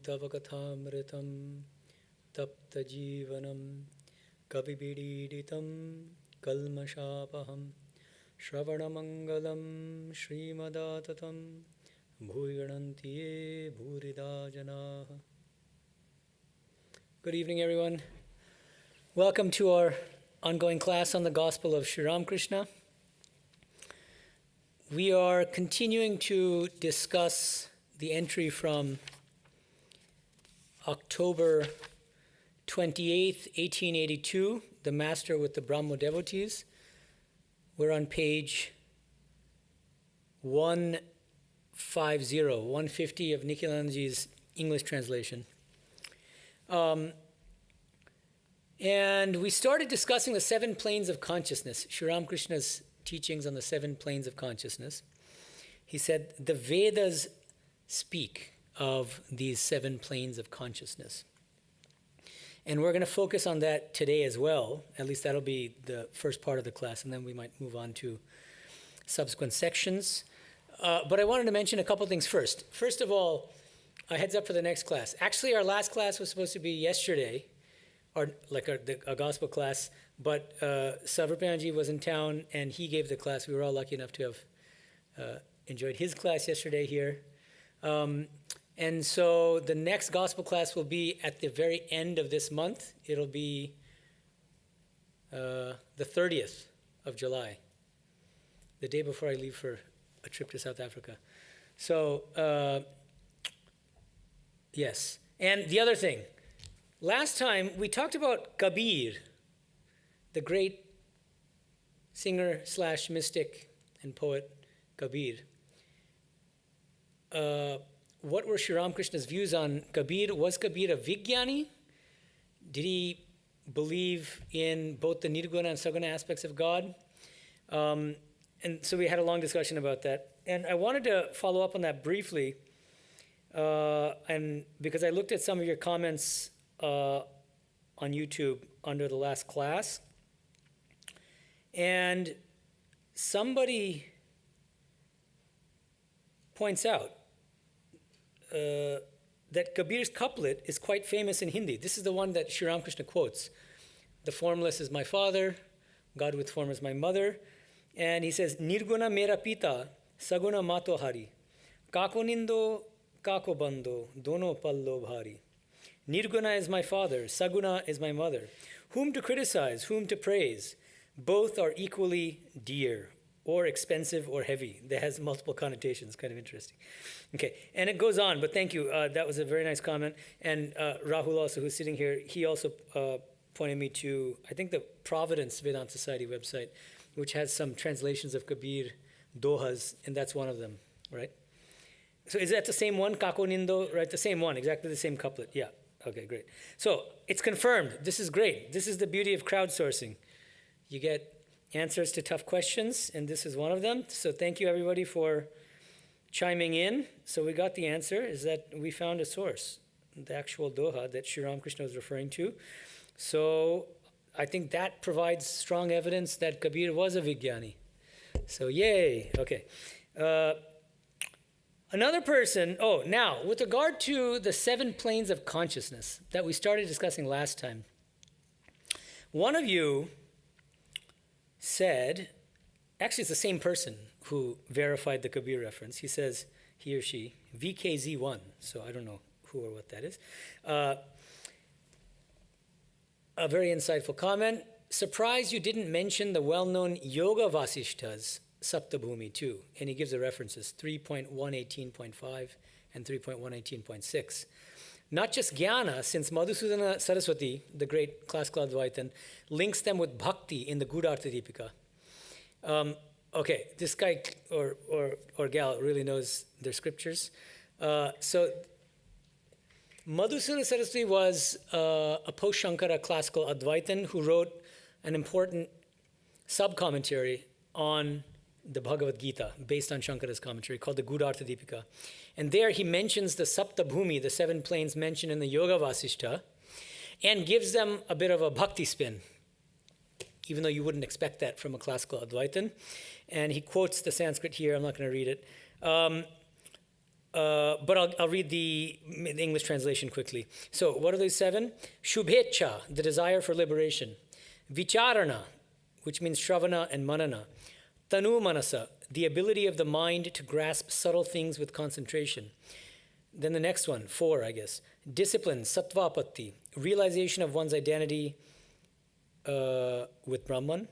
Tava Kathamritam Tapta Jivanam Kavibididitam Kalmashapaham Shravanamangalam Srimadatam Bhuyanantiye Bhurida Janaha. Good evening, everyone. Welcome to our ongoing class on the Gospel of Sri Ramakrishna. We are continuing to discuss the entry from October 28th, 1882, the Master with the Brahmo devotees. We're on page 150 of Nikhilanji's English translation. And we started discussing the 7 planes of consciousness, Sri Ramakrishna's teachings on the 7 planes of consciousness. He said the Vedas speak of these 7 planes of consciousness. And we're going to focus on that today as well. At least that'll be the first part of the class, and then we might move on to subsequent sections. But I wanted to mention a couple things first. First of all, a heads up for the next class. Actually, our last class was supposed to be yesterday, or like a gospel class, but Savarpanji was in town and he gave the class. We were all lucky enough to have enjoyed his class yesterday here. And so the next gospel class will be at the very end of this month. It'll be the 30th of July, the day before I leave for a trip to South Africa. So, yes. And the other thing, last time we talked about Kabir, the great singer / mystic and poet Kabir. What were Sri Ramakrishna's views on Kabir? Was Kabir a Vijnani? Did he believe in both the Nirguna and Saguna aspects of God? And so we had a long discussion about that. And I wanted to follow up on that briefly, and because I looked at some of your comments on YouTube under the last class, and somebody points out that Kabir's couplet is quite famous in Hindi. This is the one that Sri Ramakrishna quotes. The formless is my father, God with form is my mother. And he says, Nirguna mera pita, saguna mato hari. Kako nindo, kako bando, dono pallo bhari. Nirguna is my father, saguna is my mother. Whom to criticize, whom to praise, both are equally dear, or expensive or heavy. That has multiple connotations, kind of interesting. Okay, and it goes on, but thank you. That was a very nice comment. And Rahul also, who's sitting here, he also pointed me to, I think, the Providence Vedanta Society website, which has some translations of Kabir dohas, and that's one of them, right? So is that the same one, Kako Nindo, right? The same one, exactly the same couplet. Yeah, okay, great. So it's confirmed. This is great. This is the beauty of crowdsourcing. You get answers to tough questions, and this is one of them. So thank you, everybody, for chiming in. So we got the answer, is that we found a source, the actual doha that Sri Ramakrishna was referring to. So I think that provides strong evidence that Kabir was a Vijnani. So yay, okay. Another person, now, with regard to the 7 planes of consciousness that we started discussing last time, one of you said, actually it's the same person who verified the Kabir reference. He says, he or she, VKZ1, so I don't know who or what that is. A very insightful comment. Surprised you didn't mention the well-known Yoga Vasishta's Saptabhumi too. And he gives the references, 3.118.5 and 3.118.6. Not just jnana, since Madhusudana Saraswati, the great classical Advaitin, links them with bhakti in the Gudhartha Deepika. Okay, this guy or gal really knows their scriptures. So Madhusudana Saraswati was a post-Shankara classical Advaitin who wrote an important sub-commentary on the Bhagavad Gita, based on Shankara's commentary, called the Gudhartha Deepika. And there he mentions the Saptabhumi, the 7 planes mentioned in the Yoga Vasishta, and gives them a bit of a bhakti spin, even though you wouldn't expect that from a classical Advaitin. And he quotes the Sanskrit here. I'm not going to read it. but I'll read the English translation quickly. So what are these 7? Shubhecha, the desire for liberation. Vicharana, which means Shravana and Manana. Tanu Manasa, the ability of the mind to grasp subtle things with concentration. Then the next one, 4, I guess. Discipline, Sattvapatti, realization of one's identity with Brahman.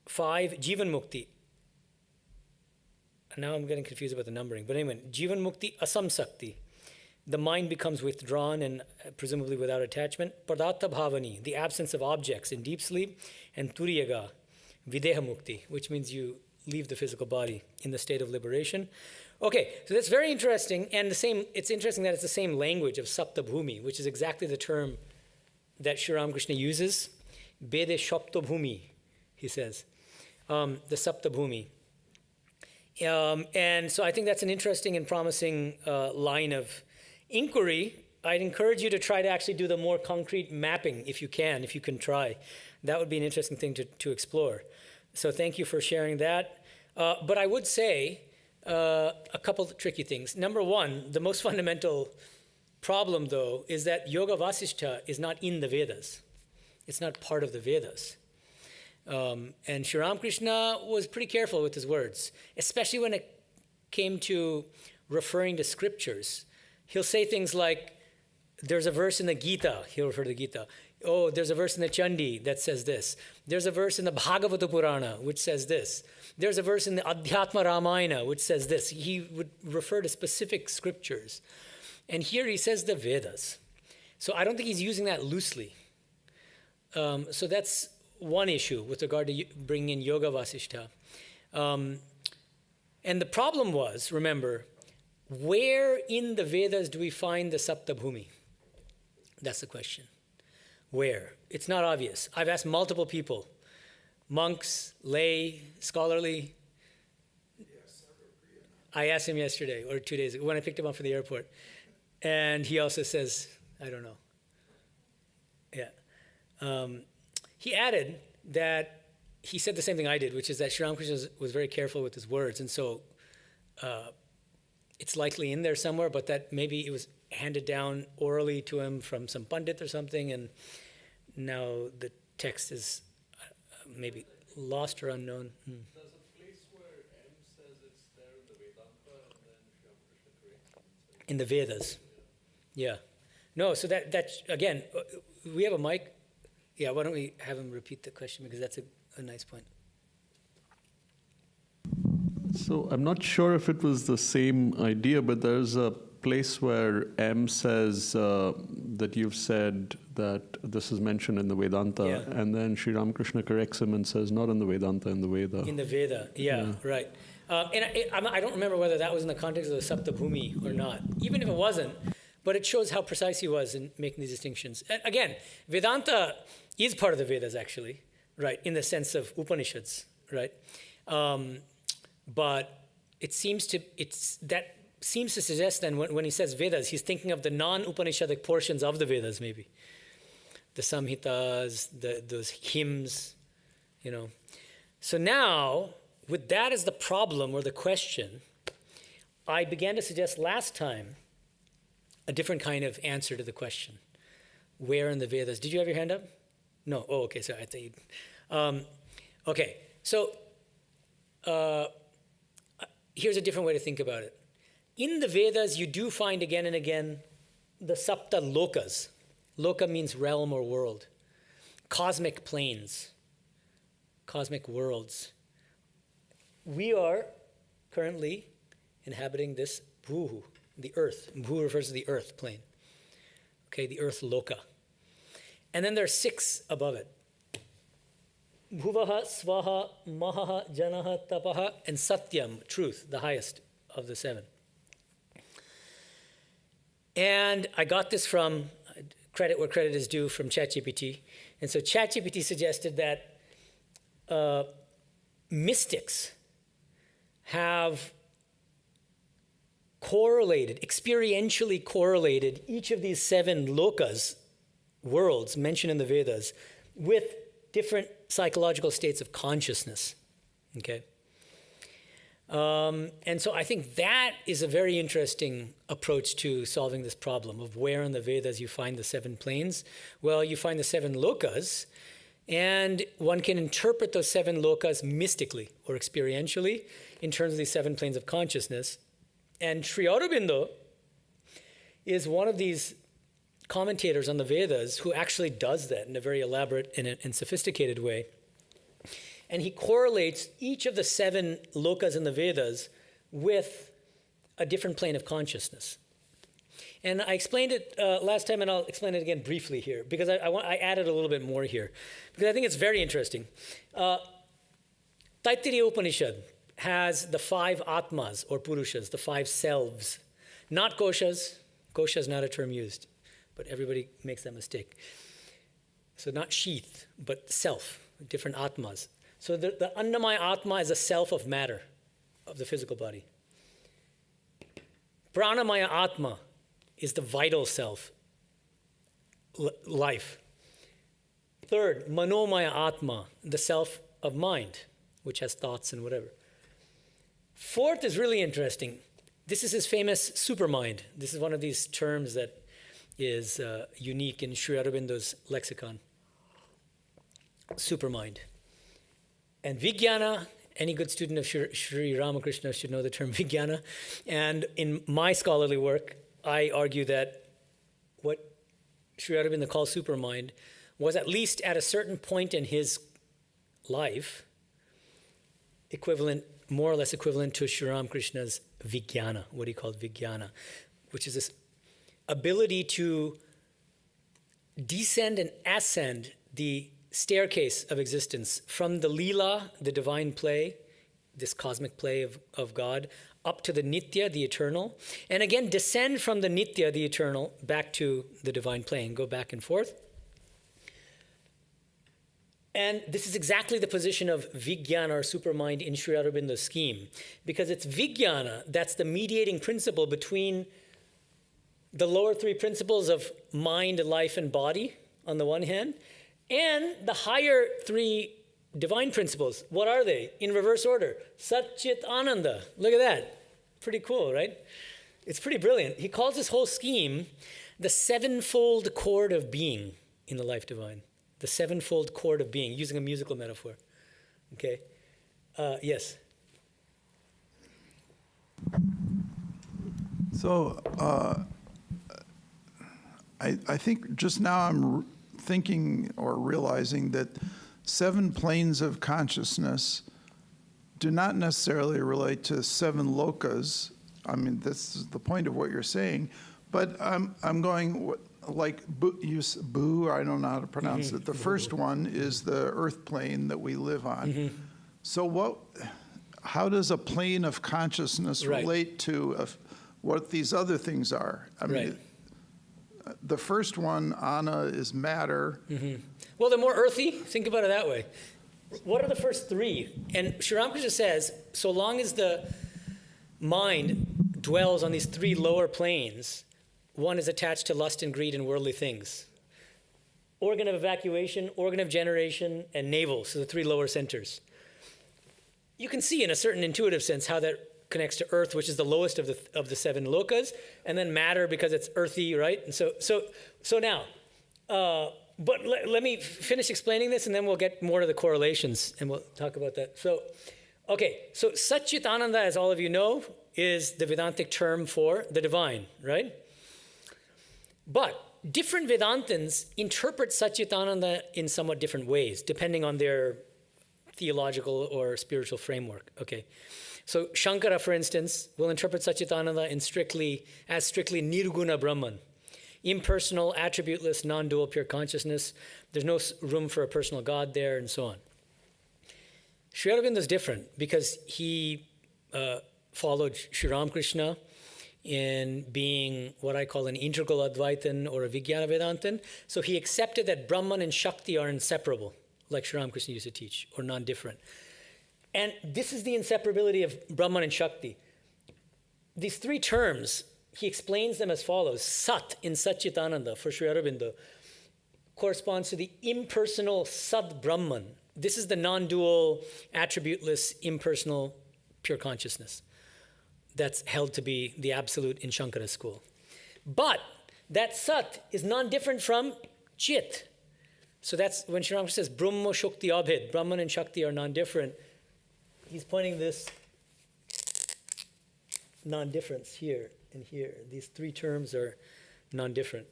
5, Jivan Mukti. Now I'm getting confused about the numbering. But anyway, Jivan Mukti Asamsakti. The mind becomes withdrawn and presumably without attachment. Padartha Bhavani, the absence of objects in deep sleep. And Turiyaga, Videha Mukti, which means you leave the physical body in the state of liberation. Okay, so that's very interesting. And it's interesting that it's the same language of Sapta Bhumi, which is exactly the term that Sri Ramakrishna uses. Bede Shapta Bhumi, he says. The Sapta Bhumi. And so I think that's an interesting and promising line of inquiry. I'd encourage you to try to actually do the more concrete mapping if you can try. That would be an interesting thing to explore. So thank you for sharing that. But I would say a couple of tricky things. Number one, the most fundamental problem, though, is that Yoga Vasishtha is not in the Vedas. It's not part of the Vedas. And Sri Ramakrishna was pretty careful with his words, especially when it came to referring to scriptures. He'll say things like, there's a verse in the Gita, he'll refer to the Gita. Oh, there's a verse in the Chandi that says this. There's a verse in the Bhagavata Purana which says this. There's a verse in the Adhyatma Ramayana which says this. He would refer to specific scriptures. And here he says the Vedas. So I don't think he's using that loosely. So that's one issue with regard to bringing in Yoga Vasishtha. And the problem was, remember, where in the Vedas do we find the Sapta Bhumi? That's the question. Where? It's not obvious. I've asked multiple people, monks, lay, scholarly. I asked him yesterday or 2 days ago when I picked him up from the airport. And he also says, I don't know. Yeah. He added that he said the same thing I did, which is that Sri Ramakrishna was very careful with his words. And so it's likely in there somewhere, but that maybe it was handed down orally to him from some pandit or something, and now the text is maybe lost or unknown. There's a place where M says it's there in the Vedanta, and then Sri Ramakrishna corrects it. In the Vedas. Yeah. No, so that again, we have a mic. Yeah, why don't we have him repeat the question, because that's a nice point. So I'm not sure if it was the same idea, but there's a place where M says that you've said that this is mentioned in the Vedanta, Yeah. and then Sri Ramakrishna corrects him and says not in the Vedanta, in the Veda. In the Veda, yeah. Right. And I don't remember whether that was in the context of the Sapta Bhumi or not. Even if it wasn't, but it shows how precise he was in making these distinctions. And again, Vedanta is part of the Vedas, actually, right, in the sense of Upanishads, right? But it seems to suggest then when he says Vedas, he's thinking of the non-Upanishadic portions of the Vedas, maybe. The Samhitas, those hymns, you know. So now, with that as the problem or the question, I began to suggest last time a different kind of answer to the question. Where in the Vedas? Did you have your hand up? No. Oh, okay. Sorry. I thought you'd. Okay. So here's a different way to think about it. In the Vedas, you do find again and again the Sapta Lokas. Loka means realm or world. Cosmic planes. Cosmic worlds. We are currently inhabiting this Bhuhu, the earth. Bhu refers to the earth plane. Okay, the earth Loka. And then there are 6 above it. Bhuvaha, Svaha, Mahaha, Janaha, Tapaha, and Satyam, truth, the highest of the 7. And I got this from, credit where credit is due, from ChatGPT. And so ChatGPT suggested that mystics have experientially correlated each of these 7 lokas, worlds mentioned in the Vedas, with different psychological states of consciousness. Okay? And so I think that is a very interesting approach to solving this problem of where in the Vedas you find the 7 planes. Well, you find the 7 lokas, and one can interpret those 7 lokas mystically or experientially in terms of these 7 planes of consciousness. And Sri Aurobindo is one of these commentators on the Vedas who actually does that in a very elaborate and sophisticated way. And he correlates each of the 7 lokas in the Vedas with a different plane of consciousness. And I explained it last time, and I'll explain it again briefly here, because I added a little bit more here, because I think it's very interesting. Taittiriya Upanishad has the 5 atmas, or purushas, the 5 selves. Not koshas. Kosha is not a term used, but everybody makes that mistake. So not sheath, but self, different atmas. So the Annamaya Atma is a self of matter, of the physical body. Pranamaya Atma is the vital self, life. Third, Manomaya Atma, the self of mind, which has thoughts and whatever. Fourth is really interesting. This is his famous supermind. This is one of these terms that is unique in Sri Aurobindo's lexicon. Supermind. And Vijnana, any good student of Sri Ramakrishna should know the term Vijnana. And in my scholarly work, I argue that what Sri Aurobindo calls supermind was, at least at a certain point in his life, equivalent, more or less equivalent to Sri Ramakrishna's Vijnana, what he called Vijnana, which is this ability to descend and ascend the staircase of existence from the Leela, the divine play, this cosmic play of God, up to the Nitya, the eternal, and again descend from the Nitya, the eternal, back to the divine play and go back and forth. And this is exactly the position of Vijnana, or supermind, in Sri Aurobindo's scheme, because it's Vijnana that's the mediating principle between the lower 3 principles of mind, life, and body on the one hand, and the higher 3 divine principles. What are they? In reverse order. Sat Chit Ananda. Look at that. Pretty cool, right? It's pretty brilliant. He calls this whole scheme the 7-fold chord of being in the life divine. The 7-fold chord of being, using a musical metaphor. Okay? Yes? So I think just now I'm thinking or realizing that 7 planes of consciousness do not necessarily relate to 7 lokas. I mean, this is the point of what you're saying. But I'm going, like, Bu, I don't know how to pronounce it. The first one is the earth plane that we live on. So how does a plane of consciousness relate to what these other things are? I mean, the first one, Ana, is matter. Well, they're more earthy. Think about it that way. What are the first 3? And Sri Ramakrishna says, so long as the mind dwells on these 3 lower planes, one is attached to lust and greed and worldly things. Organ of evacuation, organ of generation, and navel, so the 3 lower centers. You can see in a certain intuitive sense how that connects to earth, which is the lowest of the 7 lokas, and then matter because it's earthy, right? And so now, but let me finish explaining this, and then we'll get more to the correlations, and we'll talk about that. So Sat Chit Ananda, as all of you know, is the Vedantic term for the divine, right? But different Vedantins interpret Sat Chit Ananda in somewhat different ways, depending on their theological or spiritual framework. Okay, so Shankara, for instance, will interpret Sat Chit Ananda as strictly Nirguna Brahman, impersonal, attributeless, non-dual, pure consciousness. There's no room for a personal God there, and so on. Sri Aurobindo is different because he followed Sri Ramakrishna in being what I call an integral Advaitin or a Vijnana Vedantin. So he accepted that Brahman and Shakti are inseparable, like Sri Ramakrishna used to teach, or non-different. And this is the inseparability of Brahman and Shakti. These 3 terms, he explains them as follows. Sat in Sat Chit Ananda for Sri Aurobindo corresponds to the impersonal Sad Brahman. This is the non-dual, attributeless, impersonal pure consciousness. That's held to be the absolute in Shankara school. But that Sat is non-different from Chit. So that's when Sri Ramakrishna says, Brahma Shakti Abhed, Brahman and Shakti are non-different. He's pointing this non-difference here and here. These three terms are non-different.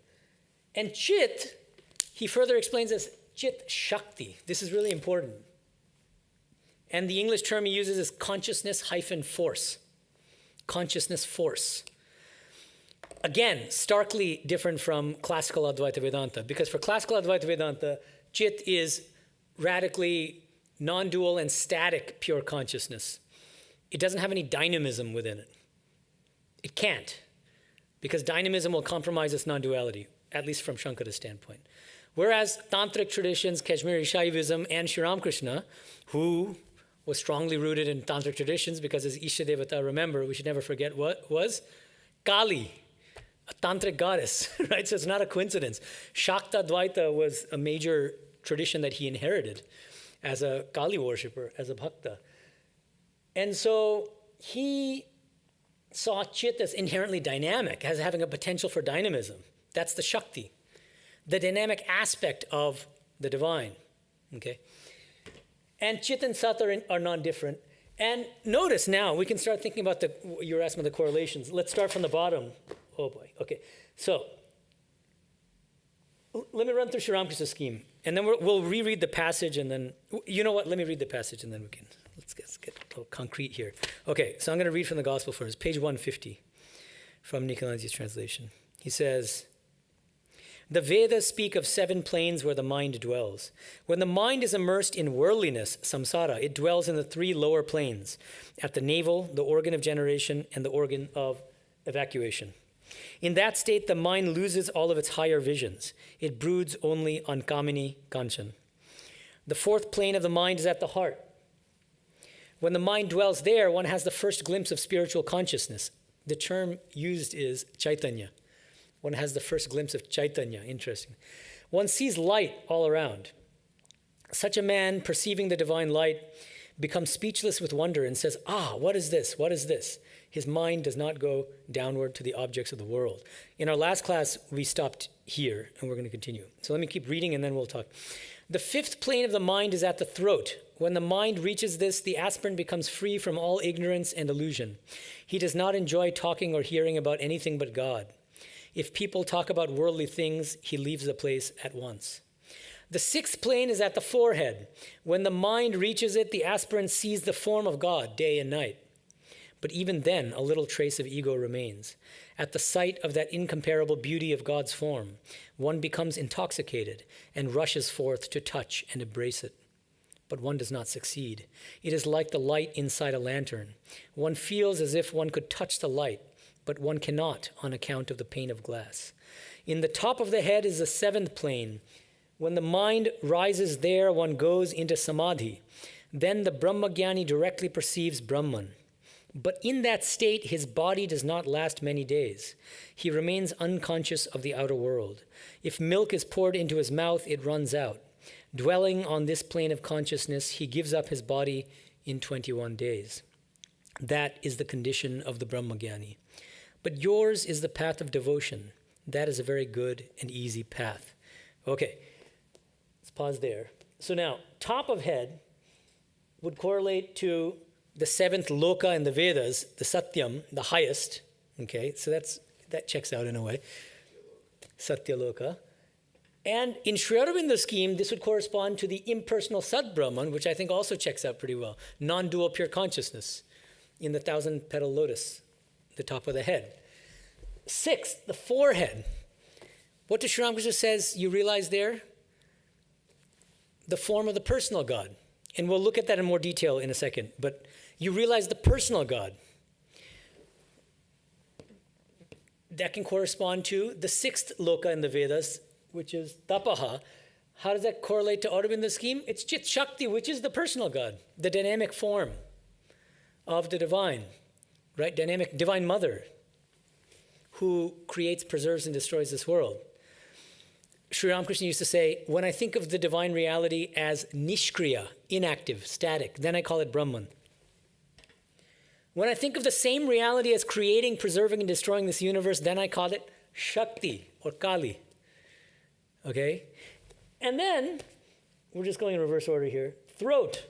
And Chit, he further explains as Chit Shakti. This is really important. And the English term he uses is consciousness-force. Consciousness force. Again, starkly different from classical Advaita Vedanta, because for classical Advaita Vedanta, Chit is radically non-dual and static pure consciousness. It doesn't have any dynamism within it. It can't, because dynamism will compromise its non-duality, at least from Shankara's standpoint. Whereas Tantric traditions, Kashmiri Shaivism, and Sri Ramakrishna, who was strongly rooted in Tantric traditions, because as Isha Devata, remember, we should never forget what was Kali, a Tantric goddess, right? So it's not a coincidence. Shakta Dvaita was a major tradition that he inherited as a Kali worshipper, as a bhakta. And so he saw Chit as inherently dynamic, as having a potential for dynamism. That's the Shakti, the dynamic aspect of the divine, okay? And Chit and Sat are non-different. And notice now, we can start thinking about you were asking about the correlations. Let's start from the bottom. Oh boy, okay. So, let me run through Sri Ramakrishna's scheme. And then we'll reread the passage and then, you know what, let me read the passage and then let's get a little concrete here. Okay, so I'm going to read from the Gospel first, page 150 from Nikalanji's translation. He says, the Vedas speak of 7 planes where the mind dwells. When the mind is immersed in worldliness, samsara, it dwells in the 3 lower planes, at the navel, the organ of generation, and the organ of evacuation. In that state, the mind loses all of its higher visions. It broods only on kamini, kanchan. The 4th plane of the mind is at the heart. When the mind dwells there, one has the first glimpse of spiritual consciousness. The term used is chaitanya. One has the first glimpse of Chaitanya. Interesting. One sees light all around. Such a man, perceiving the divine light, becomes speechless with wonder and says, what is this? What is this? His mind does not go downward to the objects of the world. In our last class, we stopped here, and we're going to continue. So let me keep reading, and then we'll talk. The 5th plane of the mind is at the throat. When the mind reaches this, the aspirant becomes free from all ignorance and illusion. He does not enjoy talking or hearing about anything but God. If people talk about worldly things, he leaves the place at once. The 6th plane is at the forehead. When the mind reaches it, the aspirant sees the form of God day and night. But even then, a little trace of ego remains. At the sight of that incomparable beauty of God's form, one becomes intoxicated and rushes forth to touch and embrace it. But one does not succeed. It is like the light inside a lantern. One feels as if one could touch the light, but one cannot on account of the pane of glass. In the top of the head is the 7th plane. When the mind rises there, one goes into samadhi. Then the Brahmagyani directly perceives Brahman. But in that state, his body does not last many days. He remains unconscious of the outer world. If milk is poured into his mouth, it runs out. Dwelling on this plane of consciousness, he gives up his body in 21 days. That is the condition of the Brahmagyani. But yours is the path of devotion. That is a very good and easy path. Okay, let's pause there. So now, top of head would correlate to the 7th loka in the Vedas, the Satyam, the highest. Okay, so that checks out in a way. Satya loka. And in Sri Aurobindo's scheme, this would correspond to the impersonal Sat Brahman, which I think also checks out pretty well. Non-dual pure consciousness in the 1,000-petal lotus, the top of the head. 6th, the forehead. What does Sri Ramakrishna says you realize there? The form of the personal God. And we'll look at that in more detail in a second. But you realize the personal God. That can correspond to the 6th loka in the Vedas, which is tapaha. How does that correlate to Aurobindo's scheme? It's Chit Shakti, which is the personal God, the dynamic form of the divine, right? Dynamic divine mother who creates, preserves, and destroys this world. Sri Ramakrishna used to say, when I think of the divine reality as nishkriya, inactive, static, then I call it Brahman. When I think of the same reality as creating, preserving, and destroying this universe, then I call it Shakti or Kali. Okay? And then, we're just going in reverse order here. Throat.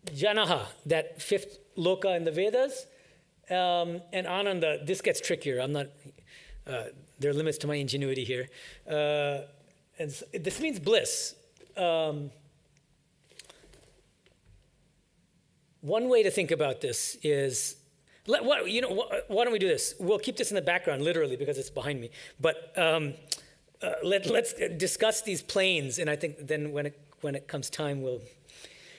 Janaha, that fifth loka in the Vedas. And Ananda, this gets trickier. I'm not, there are limits to my ingenuity here. And so, this means bliss. One way to think about this is, why don't we do this? We'll keep this in the background, literally, because it's behind me. But let's discuss these planes, and I think then when it comes time, we'll...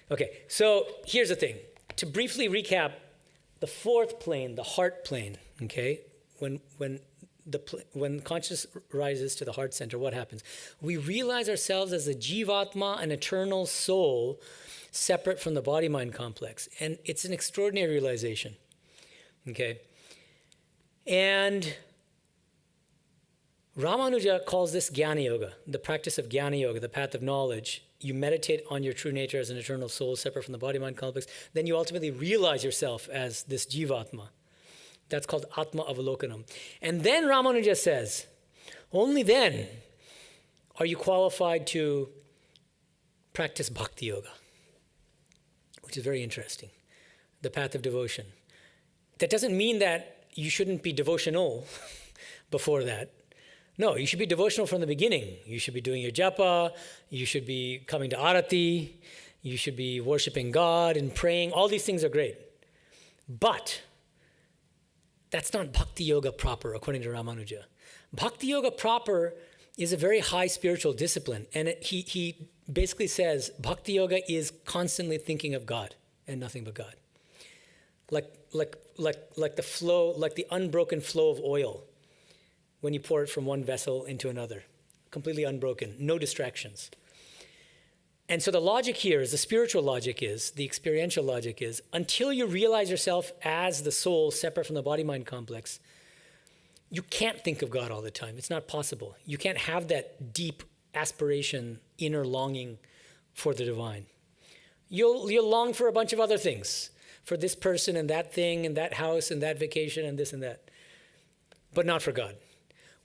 Okay, so here's the thing. To briefly recap, the fourth plane, the heart plane, okay? When consciousness rises to the heart center, what happens? We realize ourselves as a jivatma, an eternal soul, separate from the body-mind complex. And it's an extraordinary realization, okay? And Ramanuja calls this Jnana Yoga, the practice of Jnana Yoga, the path of knowledge. You meditate on your true nature as an eternal soul separate from the body-mind complex. Then you ultimately realize yourself as this jivatma. That's called Atma Avalokanam. And then Ramanuja says, only then are you qualified to practice Bhakti Yoga, which is very interesting, the path of devotion. That doesn't mean that you shouldn't be devotional before that. No, you should be devotional from the beginning. You should be doing your japa, you should be coming to arati, you should be worshiping God and praying. All these things are great. But that's not Bhakti Yoga proper, according to Ramanuja. Bhakti Yoga proper is a very high spiritual discipline. And he basically says Bhakti Yoga is constantly thinking of God and nothing but God. Like the flow, like the unbroken flow of oil when you pour it from one vessel into another. Completely unbroken, no distractions. And so the logic here is, the spiritual logic is, the experiential logic is, until you realize yourself as the soul separate from the body-mind complex, you can't think of God all the time. It's not possible. You can't have that deep aspiration, inner longing for the divine. You'll long for a bunch of other things, for this person and that thing and that house and that vacation and this and that, but not for God.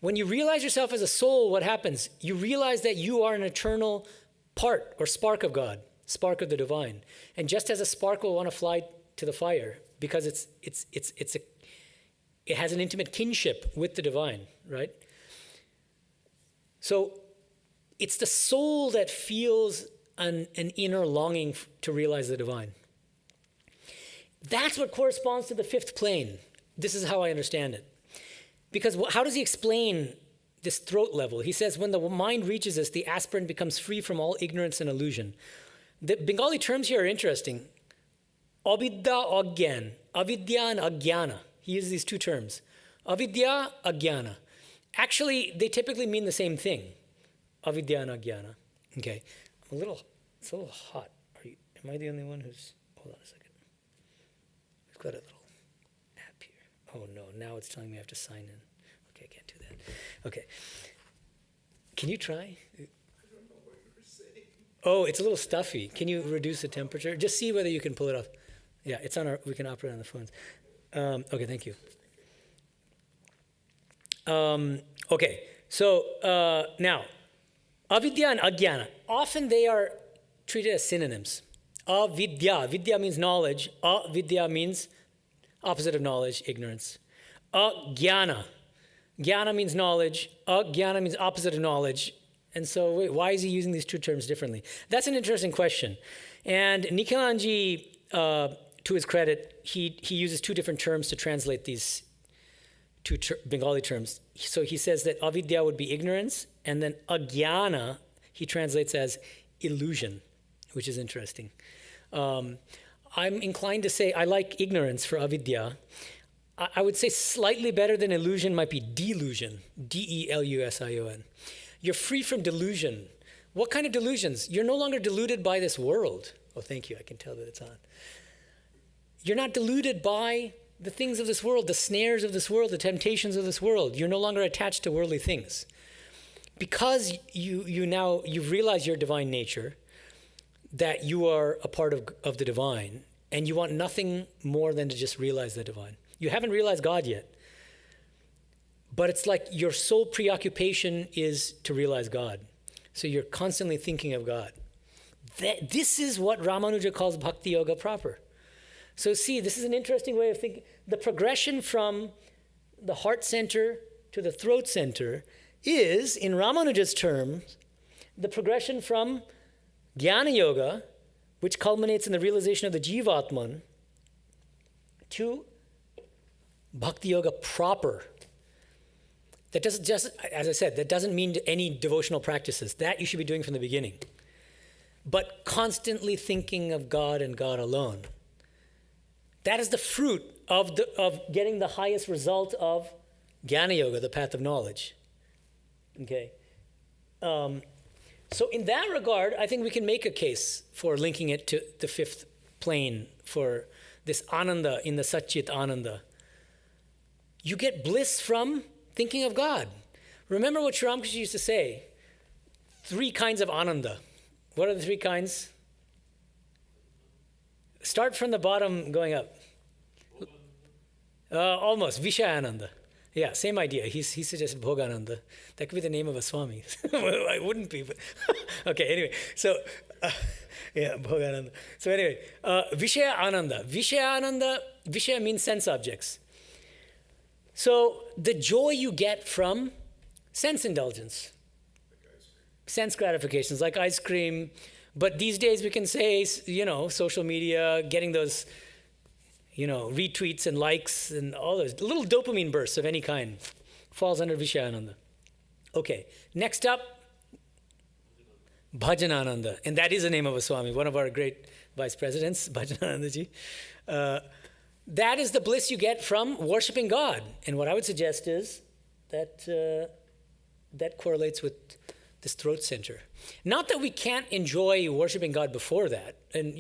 When you realize yourself as a soul, what happens? You realize that you are an eternal part or spark of God, spark of the divine. And just as a spark will want to fly to the fire because it has an intimate kinship with the divine, right? So it's the soul that feels an inner longing to realize the divine. That's what corresponds to the fifth plane. This is how I understand it. Because how does he explain this throat level? He says, when the mind reaches this, the aspirant becomes free from all ignorance and illusion. The Bengali terms here are interesting. Avidya, agyan. Avidya and agyana. He uses these two terms. Avidya, agyana. Actually, they typically mean the same thing. Avidya and agyana. Okay. It's a little hot. Am I the only one who's, hold on a second. We've got a little app here. Oh no, now it's telling me I have to sign in. Okay, I can't do that. Okay. Can you try? I don't know what you're saying. Oh, it's a little stuffy. Can you reduce the temperature? Just see whether you can pull it off. Yeah, it's on we can operate on the phones. Okay, thank you. Okay, so now, avidya and agyana, often they are treated as synonyms. Avidya, vidya means knowledge. Avidya means opposite of knowledge, ignorance. Agyana, jnana means knowledge. Agyana means opposite of knowledge. And so wait, why is he using these two terms differently? That's an interesting question. And Nikhilanji, to his credit, he uses two different terms to translate these two Bengali terms. So he says that avidya would be ignorance, and then agyana he translates as illusion, which is interesting. I'm inclined to say I like ignorance for avidya. I would say slightly better than illusion might be delusion, D-E-L-U-S-I-O-N. You're free from delusion. What kind of delusions? You're no longer deluded by this world. Oh, thank you. I can tell that it's on. You're not deluded by the things of this world, the snares of this world, the temptations of this world. You're no longer attached to worldly things. Because you've realized your divine nature, that you are a part of the divine, and you want nothing more than to just realize the divine. You haven't realized God yet, but it's like your sole preoccupation is to realize God. So you're constantly thinking of God. This is what Ramanuja calls bhakti yoga proper. So see, this is an interesting way of thinking. The progression from the heart center to the throat center is, in Ramanuja's terms, the progression from jnana yoga, which culminates in the realization of the jivatman, to bhakti yoga proper. That doesn't just, as I said, that doesn't mean any devotional practices. That you should be doing from the beginning. But constantly thinking of God and God alone. That is the fruit of getting the highest result of jnana yoga, the path of knowledge. Okay. So in that regard, I think we can make a case for linking it to the fifth plane for this ananda in the Satchit Ananda. You get bliss from thinking of God. Remember what Sri Ramakrishna used to say, 3 kinds of ananda. What are the 3 kinds? Start from the bottom going up. Almost, Vishayananda. Yeah, same idea. He suggested Bhogananda. That could be the name of a Swami. I wouldn't be, but okay, anyway. So, yeah, Bhogananda. So anyway, Vishaya Ananda. Vishaya means sense objects. So the joy you get from sense indulgence, sense gratifications like ice cream, but these days we can say, social media, getting those, retweets and likes and all those little dopamine bursts of any kind falls under Vishayananda. Okay, next up, Bhajanananda, and that is the name of a Swami, one of our great vice presidents, Bhajananandaji. That is the bliss you get from worshiping God. And what I would suggest is that that correlates with this throat center. Not that we can't enjoy worshiping God before that. And,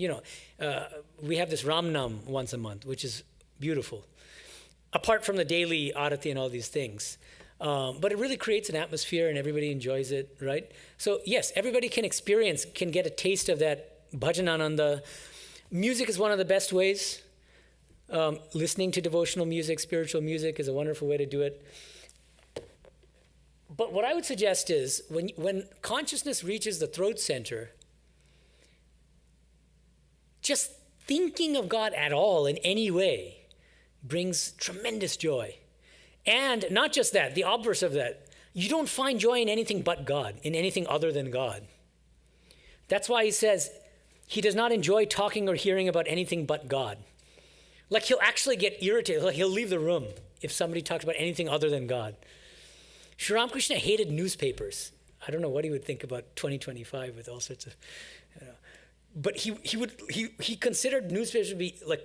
we have this Ram Nam once a month, which is beautiful. Apart from the daily arati and all these things. But it really creates an atmosphere and everybody enjoys it, right? So yes, everybody can get a taste of that Bhajanananda. Music is one of the best ways. Listening to devotional music, spiritual music is a wonderful way to do it. But what I would suggest is when consciousness reaches the throat center, just thinking of God at all in any way brings tremendous joy. And not just that, the obverse of that, you don't find joy in anything but God, in anything other than God. That's why he says he does not enjoy talking or hearing about anything but God. Like he'll actually get irritated, like he'll leave the room if somebody talks about anything other than God. Sri Ramakrishna hated newspapers. I don't know what he would think about 2025 with all sorts of, but he considered newspapers to be like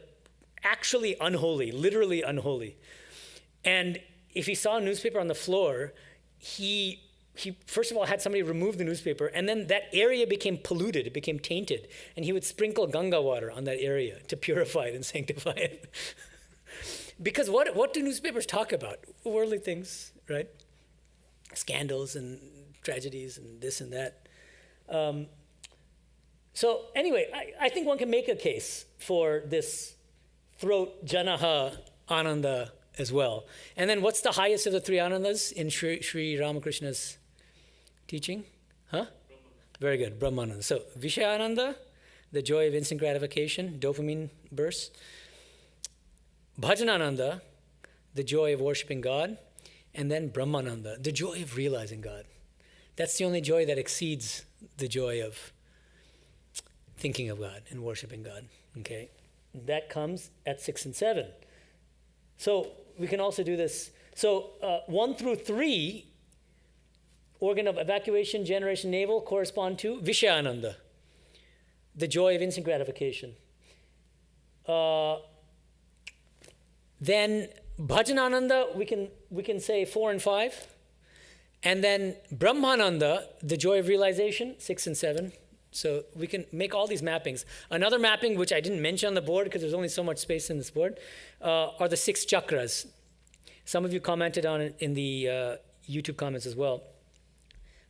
actually unholy, literally unholy. And if he saw a newspaper on the floor, he first of all had somebody remove the newspaper, and then that area became polluted, it became tainted, and he would sprinkle Ganga water on that area to purify it and sanctify it. Because what do newspapers talk about? Worldly things, right? Scandals and tragedies and this and that. So anyway, I think one can make a case for this throat janaha ananda as well. And then what's the highest of the 3 anandas in Sri Ramakrishna's teaching? Very good, Brahmananda. So Vishayananda, the joy of instant gratification, dopamine bursts. Bhajanananda, the joy of worshiping God. And then Brahmananda, the joy of realizing God. That's the only joy that exceeds the joy of thinking of God and worshiping God. Okay, that comes at 6 and 7. So we can also do this. So 1 through 3, organ of evacuation, generation, navel, correspond to Vishayananda, the joy of instant gratification. Then Bhajanananda, we can say 4 and 5. And then Brahmananda, the joy of realization, 6 and 7. So we can make all these mappings. Another mapping, which I didn't mention on the board because there's only so much space in this board, are the 6 chakras. Some of you commented on it in the YouTube comments as well.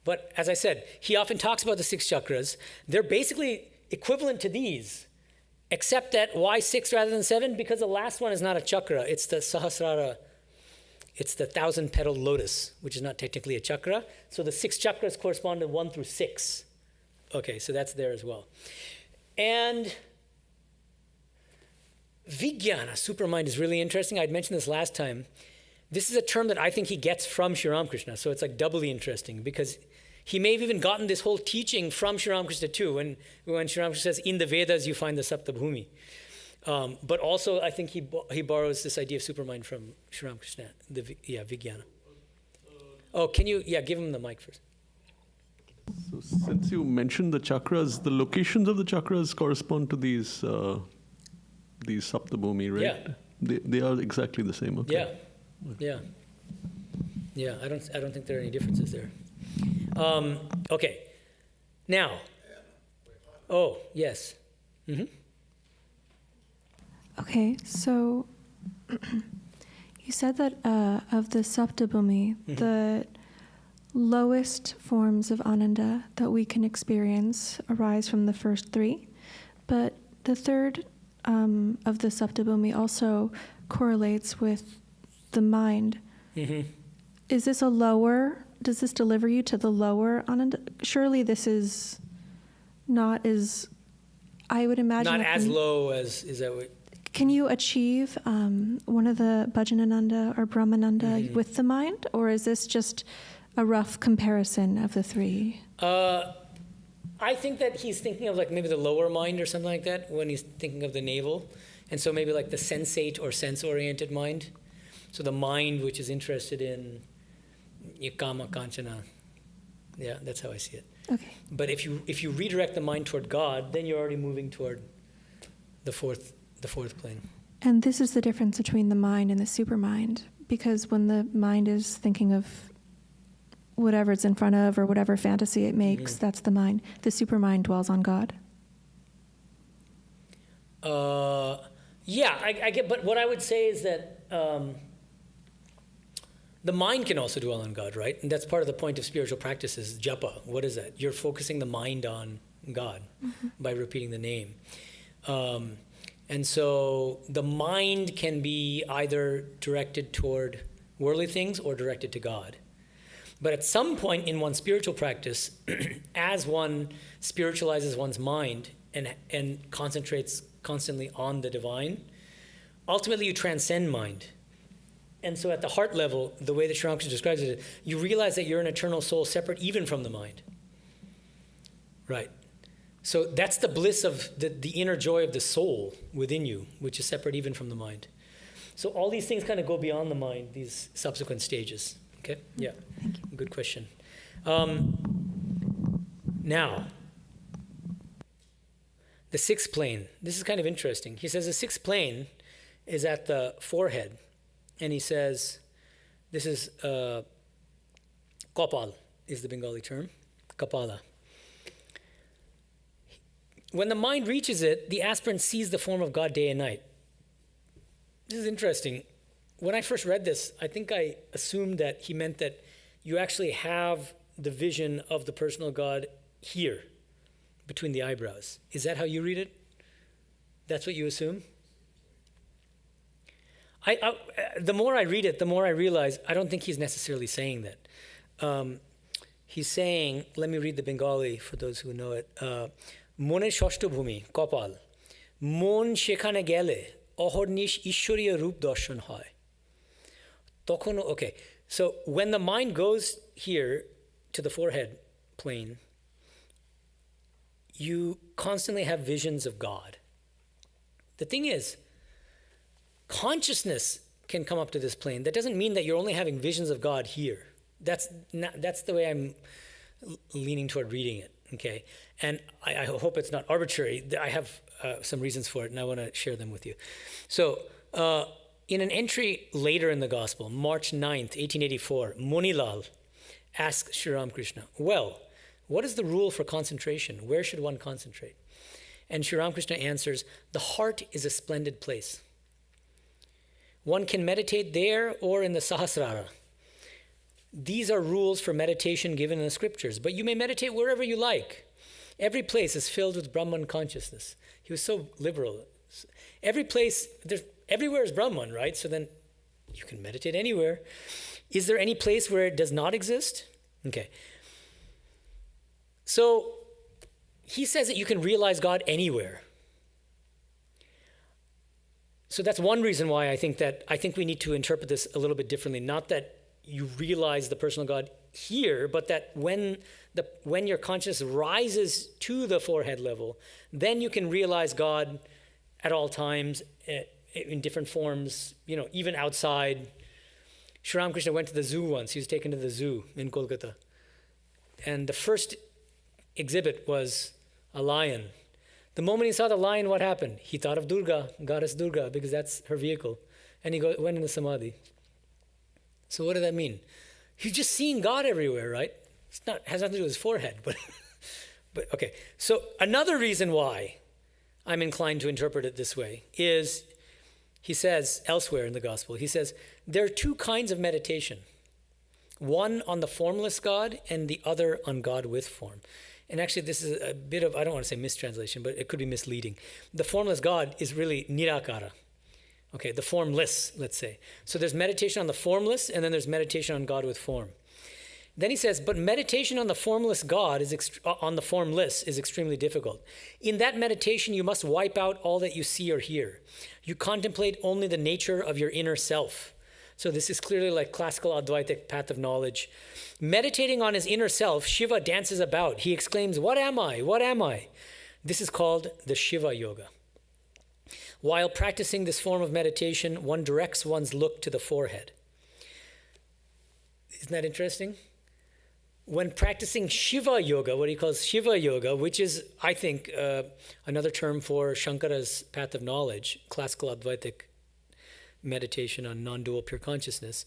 But as I said, he often talks about the 6 chakras. They're basically equivalent to these Except that why 6 rather than 7? Because the last one is not a chakra. It's the Sahasrara. It's the 1,000-petaled lotus, which is not technically a chakra. So the 6 chakras correspond to 1 through 6. Okay, so that's there as well. And Vijnana, supermind, is really interesting. I'd mentioned this last time. This is a term that I think he gets from Sri Ramakrishna, so it's like doubly interesting because he may have even gotten this whole teaching from Sri Ramakrishna too. When Sri Ramakrishna says, in the Vedas you find the Saptabhumi. But also I think he borrows this idea of supermind from Sri Ramakrishna, Vijnana. Oh, can you, give him the mic first. So since you mentioned the chakras, the locations of the chakras correspond to these Saptabhumi, right? Yeah. They are exactly the same, okay. Yeah. I don't think there are any differences there. Okay. Now. Oh, yes. Mm-hmm. Okay, so you said that of the Saptabhumi, the lowest forms of ananda that we can experience arise from the first 3, but the third of the Saptabhumi also correlates with the mind. Mm-hmm. Is this does this deliver you to the lower ananda? Surely this is not as, I would imagine. Not as low as, is that what? Can you achieve one of the bhajanananda or brahmananda with the mind? Or is this just a rough comparison of the 3? I think that he's thinking of like maybe the lower mind or something like that when he's thinking of the navel. And so maybe like the sensate or sense-oriented mind. So the mind which is interested in kama, kanchana. Yeah, that's how I see it. Okay. But if you redirect the mind toward God, then you're already moving toward the fourth plane. And this is the difference between the mind and the supermind, because when the mind is thinking of whatever it's in front of or whatever fantasy it makes, that's the mind. The supermind dwells on God. I get, but what I would say is that the mind can also dwell on God, right? And that's part of the point of spiritual practices, japa. What is that? You're focusing the mind on God by repeating the name. And so the mind can be either directed toward worldly things or directed to God. But at some point in one's spiritual practice, as one spiritualizes one's mind and concentrates constantly on the divine, ultimately you transcend mind. And so at the heart level, the way that Sri Ramakrishna describes it, you realize that you're an eternal soul separate even from the mind. Right. So that's the bliss of the inner joy of the soul within you, which is separate even from the mind. So all these things kind of go beyond the mind, these subsequent stages. Okay? Yeah. Thank you. Good question. Now, the 6th plane. This is kind of interesting. He says the 6th plane is at the forehead. And he says, this is Kapal is the Bengali term, Kapala. When the mind reaches it, the aspirant sees the form of God day and night. This is interesting. When I first read this, I think I assumed that he meant that you actually have the vision of the personal God here, between the eyebrows. Is that how you read it? That's what you assume? The more I read it, the more I realize I don't think he's necessarily saying that. He's saying, let me read the Bengali for those who know it. Mone shashtobhumi, Kapal. Mon shekhane gele, ahornish ishwariya roop darshan hoy. Okay, so when the mind goes here to the forehead plane, you constantly have visions of God. The thing is, consciousness can come up to this plane. That doesn't mean that you're only having visions of God here. That's the way I'm leaning toward reading it, okay? And I hope it's not arbitrary. I have some reasons for it, and I want to share them with you. So, in an entry later in the Gospel, March 9th, 1884, Monilal asks Sri Ramakrishna, well, what is the rule for concentration? Where should one concentrate? And Sri Ramakrishna answers, the heart is a splendid place. One can meditate there or in the Sahasrara. These are rules for meditation given in the scriptures, but you may meditate wherever you like. Every place is filled with Brahman consciousness. He was so liberal. Everywhere is Brahman, right? So then you can meditate anywhere. Is there any place where it does not exist? Okay. So he says that you can realize God anywhere. So that's one reason why I think we need to interpret this a little bit differently. Not that you realize the personal God here, but that when your consciousness rises to the forehead level, then you can realize God at all times in different forms, even outside. Sri Ramakrishna went to the zoo once. He was taken to the zoo in Kolkata. And the first exhibit was a lion. The moment he saw the lion, what happened? He thought of Durga, goddess Durga, because that's her vehicle. And he went into samadhi. So what does that mean? He's just seeing God everywhere, right? Has nothing to do with his forehead, but okay. So another reason why I'm inclined to interpret it this way is, he says elsewhere in the gospel, he says, there are two kinds of meditation. One on the formless God and the other on God with form. And actually this is a bit of, I don't want to say mistranslation, but it could be misleading. The formless God is really nirakara. Okay, the formless, let's say. So there's meditation on the formless, and then there's meditation on God with form. Then he says, but meditation on the formless God is extremely difficult. In that meditation, you must wipe out all that you see or hear. You contemplate only the nature of your inner self. So this is clearly like classical Advaitic path of knowledge. Meditating on his inner self, Shiva dances about. He exclaims, what am I? What am I? This is called the Shiva Yoga. While practicing this form of meditation, one directs one's look to the forehead. Isn't that interesting? When practicing Shiva Yoga, what he calls Shiva Yoga, which is, I think, another term for Shankara's path of knowledge, classical Advaitic meditation on non-dual pure consciousness,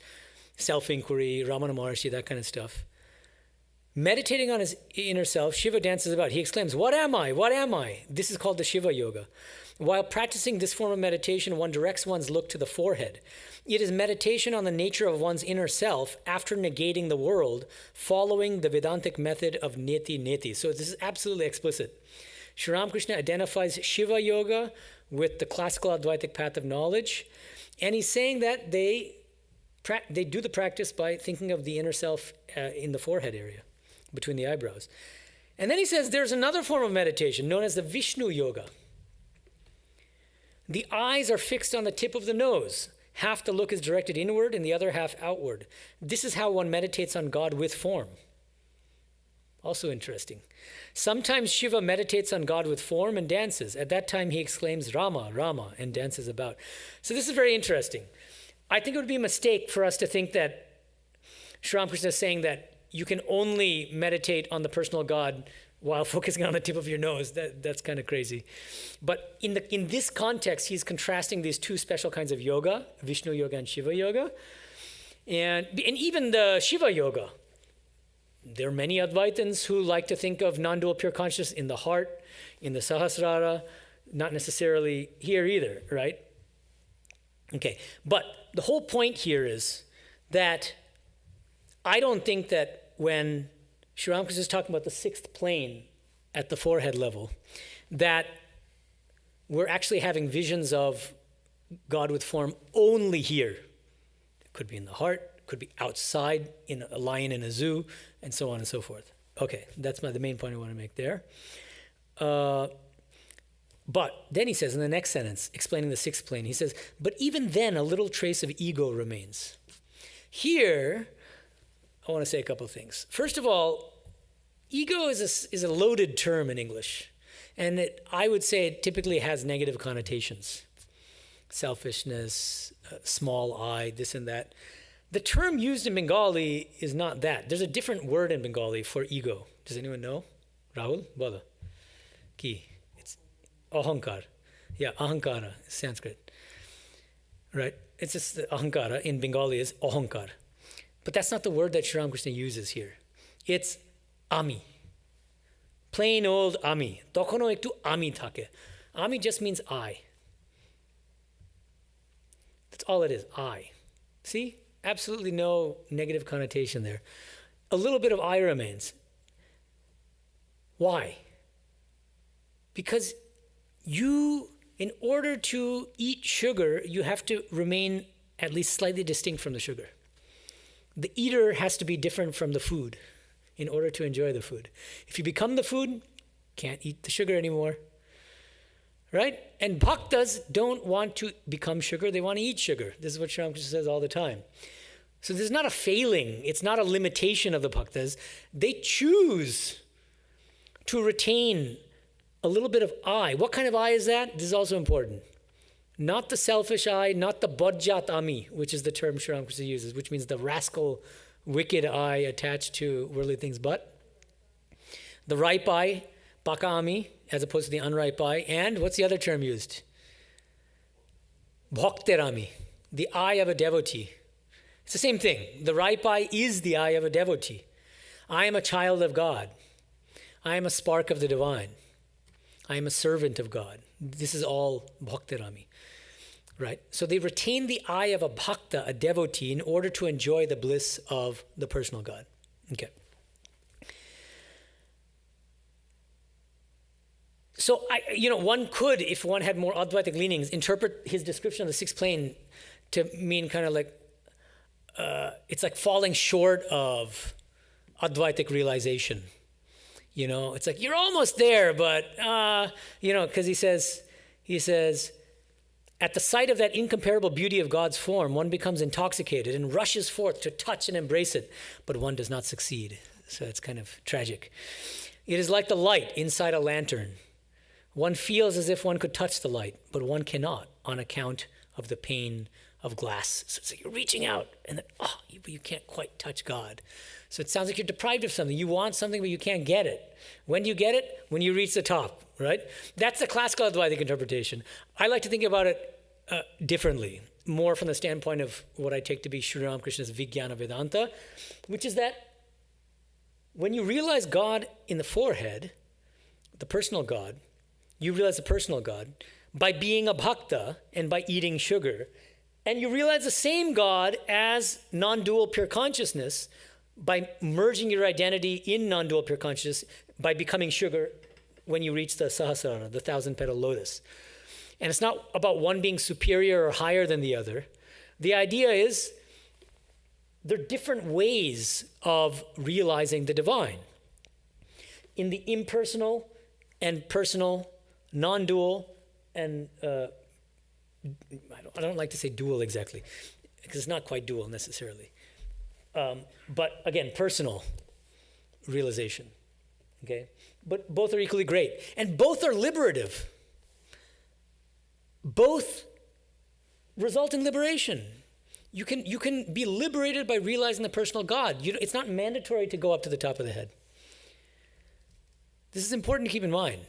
self-inquiry, Ramana Maharshi, that kind of stuff. Meditating on his inner self, Shiva dances about. He exclaims, what am I? What am I? This is called the Shiva Yoga. While practicing this form of meditation, one directs one's look to the forehead. It is meditation on the nature of one's inner self after negating the world, following the Vedantic method of neti neti. So this is absolutely explicit. Sri Ramakrishna identifies Shiva Yoga with the classical Advaitic path of knowledge, and he's saying that they do the practice by thinking of the inner self in the forehead area, between the eyebrows. And then he says there's another form of meditation known as the Vishnu Yoga. The eyes are fixed on the tip of the nose. Half the look is directed inward and the other half outward. This is how one meditates on God with form. Also interesting. Sometimes Shiva meditates on God with form and dances. At that time he exclaims, Rama, Rama, and dances about. So this is very interesting. I think it would be a mistake for us to think that Sri Ramakrishna is saying that you can only meditate on the personal God while focusing on the tip of your nose. That's kind of crazy. But in this context, he's contrasting these two special kinds of yoga, Vishnu Yoga and Shiva Yoga. And even the Shiva Yoga, there are many Advaitins who like to think of non-dual pure consciousness in the heart, in the Sahasrara, not necessarily here either, right? Okay, but the whole point here is that I don't think that when Sri Ramakrishna is talking about the sixth plane at the forehead level, that we're actually having visions of God with form only here. It could be in the heart, it could be outside, in a lion in a zoo, and so on and so forth. Okay, that's the main point I want to make there. But then he says in the next sentence, explaining the sixth plane, he says, but even then a little trace of ego remains. Here, I want to say a couple of things. First of all, ego is a loaded term in English. And I would say it typically has negative connotations. Selfishness, small I, this and that. The term used in Bengali is not that. There's a different word in Bengali for ego. Does anyone know? Rahul? Bola. Ki? It's ahankar. Yeah, ahankara, Sanskrit. Right? It's just the ahankara in Bengali is ahankar. But that's not the word that Sri Ramakrishna uses here. It's ami. Plain old ami. Tokhono ektu ami thake. Ami just means I. That's all it is, I. See? Absolutely no negative connotation there. A little bit of I remains. Why? Because in order to eat sugar, you have to remain at least slightly distinct from the sugar. The eater has to be different from the food in order to enjoy the food. If you become the food, can't eat the sugar anymore. Right? And bhaktas don't want to become sugar, they want to eat sugar. This is what Sri Ramakrishna says all the time. So this is not a failing, it's not a limitation of the bhaktas. They choose to retain a little bit of I. What kind of I is that? This is also important. Not the selfish I, not the bodjat ami, which is the term Sri Ramakrishna uses, which means the rascal, wicked I attached to worldly things, but the ripe I, baka ami, as opposed to the unripe I, and what's the other term used? Bhakterami, the I of a devotee. It's the same thing. The ripe I is the I of a devotee. I am a child of God. I am a spark of the divine. I am a servant of God. This is all Bhaktirami, right? So they retain the I of a bhakta, a devotee, in order to enjoy the bliss of the personal God. Okay. So, one could, if one had more Advaitic leanings, interpret his description of the sixth plane to mean kind of like, it's like falling short of Advaitic realization. It's like, you're almost there, but, because he says, at the sight of that incomparable beauty of God's form, one becomes intoxicated and rushes forth to touch and embrace it, but one does not succeed. So it's kind of tragic. It is like the light inside a lantern. One feels as if one could touch the light, but one cannot on account of the pain of glass. So it's like you're reaching out, and then, you can't quite touch God. So it sounds like you're deprived of something. You want something, but you can't get it. When do you get it? When you reach the top, right? That's the classical Advaitic interpretation. I like to think about it differently, more from the standpoint of what I take to be Sri Ramakrishna's Vijnana Vedanta, which is that when you realize God in the forehead, the personal God, you realize the personal God by being a bhakta and by eating sugar, and you realize the same God as non-dual pure consciousness by merging your identity in non-dual pure consciousness by becoming sugar when you reach the Sahasrara, the 1,000-petal lotus. And it's not about one being superior or higher than the other. The idea is there are different ways of realizing the divine. In the impersonal and personal, non-dual, and I don't like to say dual exactly, because it's not quite dual necessarily. But again, personal realization, okay? But both are equally great. And both are liberative. Both result in liberation. You can be liberated by realizing the personal God. It's not mandatory to go up to the top of the head. This is important to keep in mind.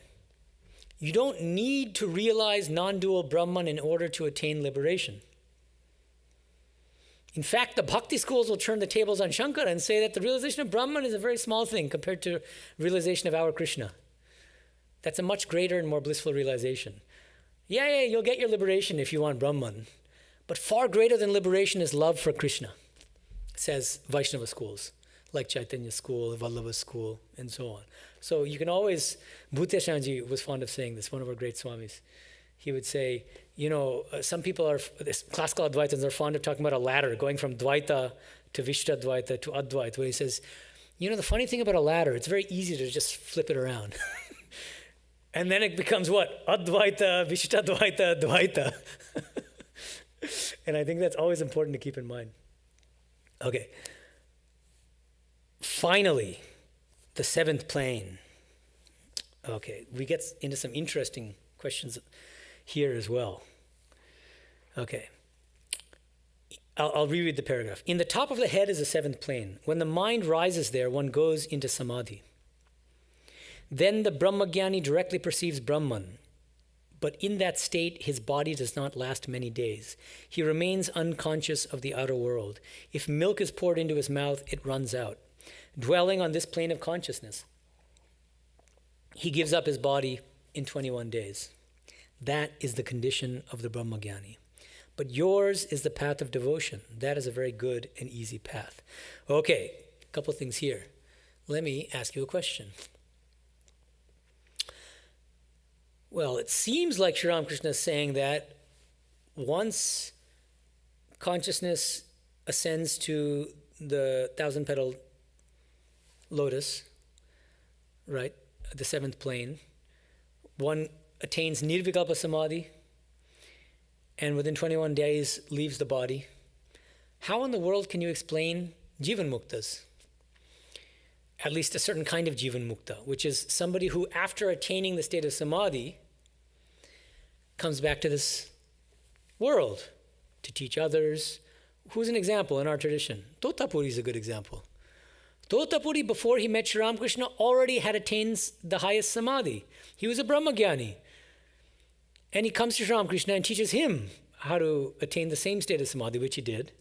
You don't need to realize non-dual Brahman in order to attain liberation. In fact, the bhakti schools will turn the tables on Shankara and say that the realization of Brahman is a very small thing compared to realization of our Krishna. That's a much greater and more blissful realization. Yeah, you'll get your liberation if you want Brahman. But far greater than liberation is love for Krishna, says Vaishnava schools, like Chaitanya school, Vallabha school, and so on. So you can always, Bhuteshanji was fond of saying this, one of our great swamis. He would say, some people classical Advaitins are fond of talking about a ladder, going from Dvaita to Vishtadvaita to Advaita, where he says, the funny thing about a ladder, it's very easy to just flip it around. And then it becomes what? Advaita, Vishtadvaita, Dvaita. And I think that's always important to keep in mind. Okay. Finally, the seventh plane. Okay, we get into some interesting questions here as well. Okay. I'll reread the paragraph. In the top of the head is the seventh plane. When the mind rises there, one goes into samadhi. Then the Brahmagyani directly perceives Brahman. But in that state, his body does not last many days. He remains unconscious of the outer world. If milk is poured into his mouth, it runs out. Dwelling on this plane of consciousness, he gives up his body in 21 days. That is the condition of the Brahmagyani. But yours is the path of devotion. That is a very good and easy path. Okay, a couple things here. Let me ask you a question. Well, it seems like Sri Ramakrishna is saying that once consciousness ascends to the 1,000-petal lotus, right, the seventh plane, one attains nirvikalpa samadhi and within 21 days leaves the body. How in the world can you explain jivan muktas? At least a certain kind of jivan mukta, which is somebody who, after attaining the state of samadhi, comes back to this world to teach others. Who's an example in our tradition? Totapuri is a good example. Totapuri, before he met Sri Ramakrishna, already had attained the highest samadhi. He was a Brahmagyani. And he comes to Sri Ramakrishna and teaches him how to attain the same state of samadhi, which he did.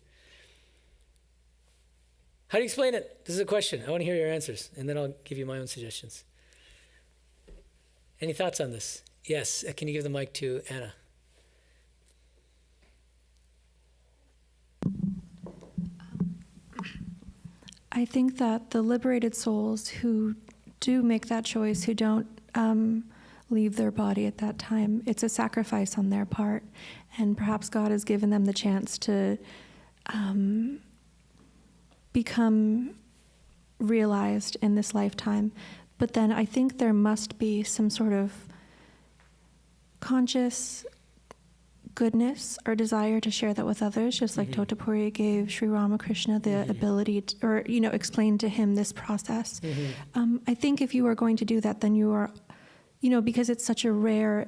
How do you explain it? This is a question. I want to hear your answers, and then I'll give you my own suggestions. Any thoughts on this? Yes, can you give the mic to Anna? I think that the liberated souls who do make that choice, who don't leave their body at that time, it's a sacrifice on their part. And perhaps God has given them the chance to become realized in this lifetime. But then I think there must be some sort of conscious goodness or desire to share that with others, just like Totapuri gave Sri Ramakrishna the ability to, or, explained to him this process. I think if you are going to do that, then you are, because it's such a rare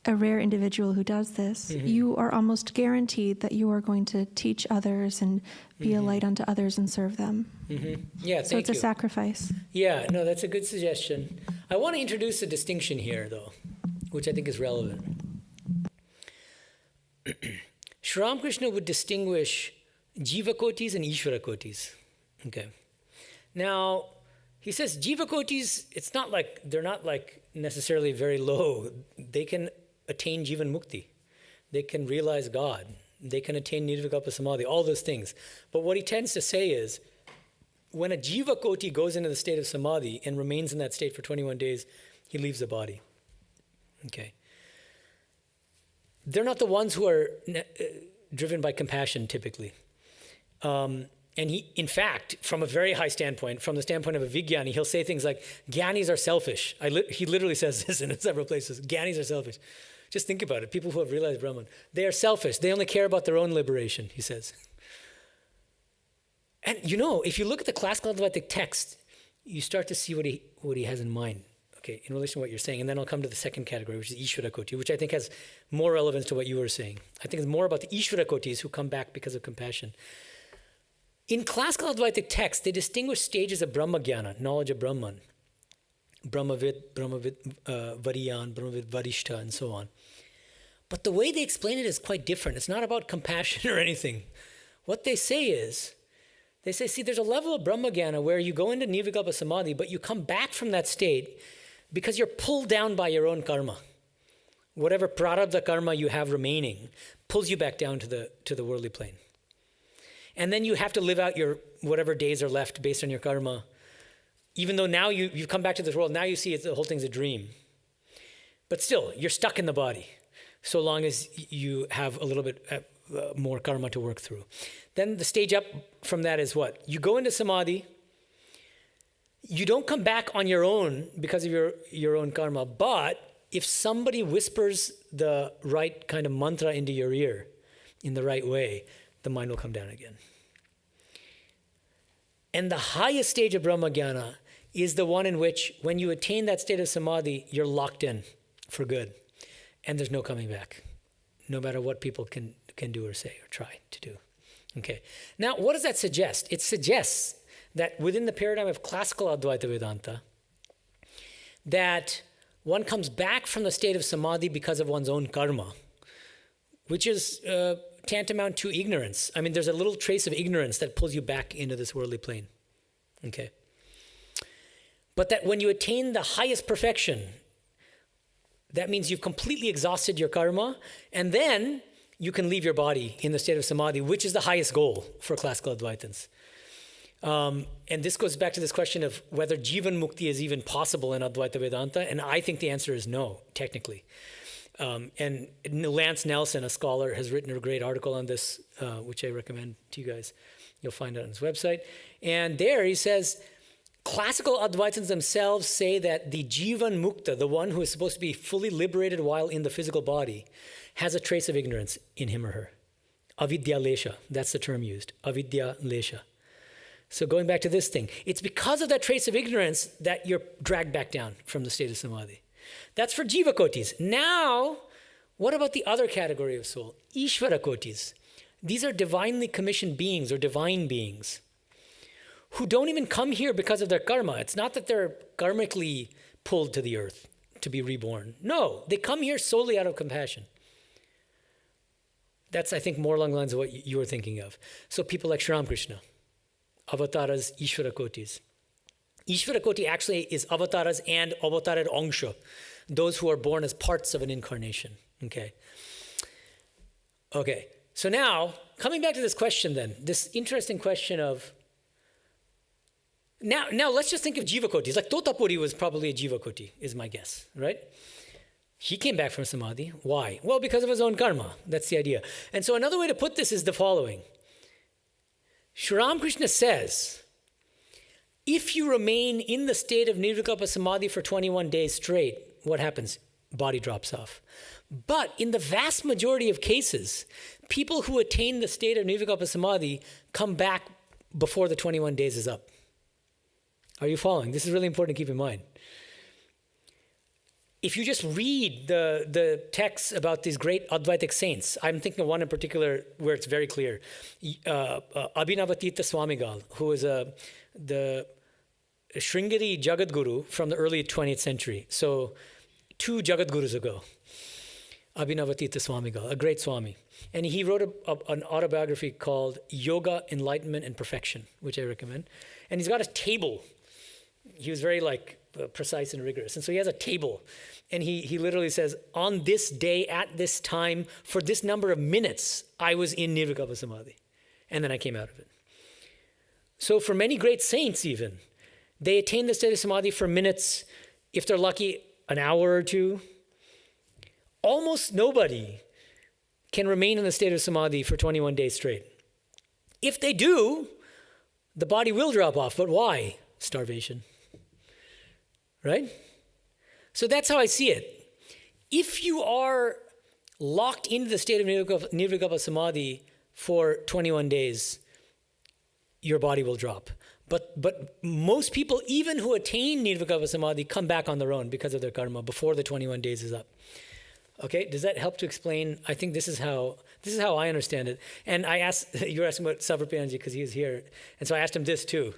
individual who does this, you are almost guaranteed that you are going to teach others and be a light unto others and serve them. Yeah, so it's a sacrifice. Yeah, no, that's a good suggestion. I want to introduce a distinction here, though, which I think is relevant. Sri Ramakrishna would distinguish jivakotis and ishvarakotis. Okay. Now, he says jivakotis, it's not like, they're not like necessarily very low. They can attain jivan mukti. They can realize God. They can attain nirvikalpa samadhi, all those things. But what he tends to say is, when a jivakoti goes into the state of samadhi and remains in that state for 21 days, he leaves the body. Okay. They're not the ones who are driven by compassion, typically. And he, in fact, from a very high standpoint, from the standpoint of a Vijnani, he'll say things like, Gyanis are selfish. He literally says this in several places. Gyanis are selfish. Just think about it. People who have realized Brahman. They are selfish. They only care about their own liberation, he says. And if you look at the classical Advaitic text, you start to see what he has in mind. Okay, in relation to what you're saying. And then I'll come to the second category, which is Ishvarakoti, which I think has more relevance to what you were saying. I think it's more about the Ishvarakotis who come back because of compassion. In classical Advaitic texts, they distinguish stages of Brahmagyana, knowledge of Brahman. Brahmavid, Variyan, Brahmavid, Varishta, and so on. But the way they explain it is quite different. It's not about compassion or anything. What they say is, they say, see, there's a level of Brahmagyana where you go into Nirvikalpa Samadhi, but you come back from that state because you're pulled down by your own karma. Whatever prarabdha karma you have remaining pulls you back down to the worldly plane. And then you have to live out your whatever days are left based on your karma. Even though now you've come back to this world, now you see the whole thing's a dream. But still, you're stuck in the body so long as you have a little bit more karma to work through. Then the stage up from that is what? You go into samadhi. You don't come back on your own because of your own karma, but if somebody whispers the right kind of mantra into your ear in the right way, the mind will come down again. And the highest stage of Brahmagyana is the one in which, when you attain that state of samadhi, you're locked in for good. And there's no coming back, no matter what people can do or say or try to do. Okay. Now, what does that suggest? It suggests that within the paradigm of classical Advaita Vedanta, that one comes back from the state of samadhi because of one's own karma, which is tantamount to ignorance. I mean, there's a little trace of ignorance that pulls you back into this worldly plane. Okay. But that when you attain the highest perfection, that means you've completely exhausted your karma, and then you can leave your body in the state of samadhi, which is the highest goal for classical Advaitins. And this goes back to this question of whether Jivan Mukti is even possible in Advaita Vedanta, and I think the answer is no, technically. And Lance Nelson, a scholar, has written a great article on this, which I recommend to you guys. You'll find it on his website. And there he says, classical Advaitins themselves say that the Jivan Mukta, the one who is supposed to be fully liberated while in the physical body, has a trace of ignorance in him or her. Avidya lesha, that's the term used, avidya lesha. So going back to this thing, it's because of that trace of ignorance that you're dragged back down from the state of samadhi. That's for jiva kotis. Now, what about the other category of soul? Ishvara kotis. These are divinely commissioned beings or divine beings who don't even come here because of their karma. It's not that they're karmically pulled to the earth to be reborn. No, they come here solely out of compassion. That's, I think, more along the lines of what you were thinking of. So people like Sri Ramakrishna, avatars, Ishvara kotis. Ishvara koti actually is avatars and avatarar angsha, those who are born as parts of an incarnation. Okay, so now, coming back to this question then, this interesting question of, now let's just think of jiva kotis. Like Totapuri was probably a jiva koti, is my guess, right? He came back from samadhi. Why? Well, because of his own karma. That's the idea. And so another way to put this is the following. Sri Ramakrishna says, if you remain in the state of nirvikalpa samadhi for 21 days straight, what happens? Body drops off. But in the vast majority of cases, people who attain the state of nirvikalpa samadhi come back before the 21 days is up. Are you following? This is really important to keep in mind. If you just read the texts about these great Advaitic saints, I'm thinking of one in particular where it's very clear. Abhinavatita Swamigal, who is the Sringeri Jagadguru from the early 20th century. So 2 Jagadgurus ago. Abhinavatita Swamigal, a great Swami. And he wrote an autobiography called Yoga, Enlightenment, and Perfection, which I recommend. And he's got a table. He was very precise and rigorous. And so he has a table. And he literally says, on this day, at this time, for this number of minutes, I was in Nirvikalpa Samadhi. And then I came out of it. So for many great saints even, they attain the state of Samadhi for minutes, if they're lucky, an hour or two. Almost nobody can remain in the state of Samadhi for 21 days straight. If they do, the body will drop off. But why? Starvation. Right? So that's how I see it. If you are locked into the state of Nirvikalpa Samadhi for 21 days, your body will drop. But most people, even who attain Nirvikalpa Samadhi, come back on their own because of their karma before the 21 days is up. Okay, does that help to explain? I think this is how I understand it. And I asked, you were asking about Savarpanji because he is here. And so I asked him this too.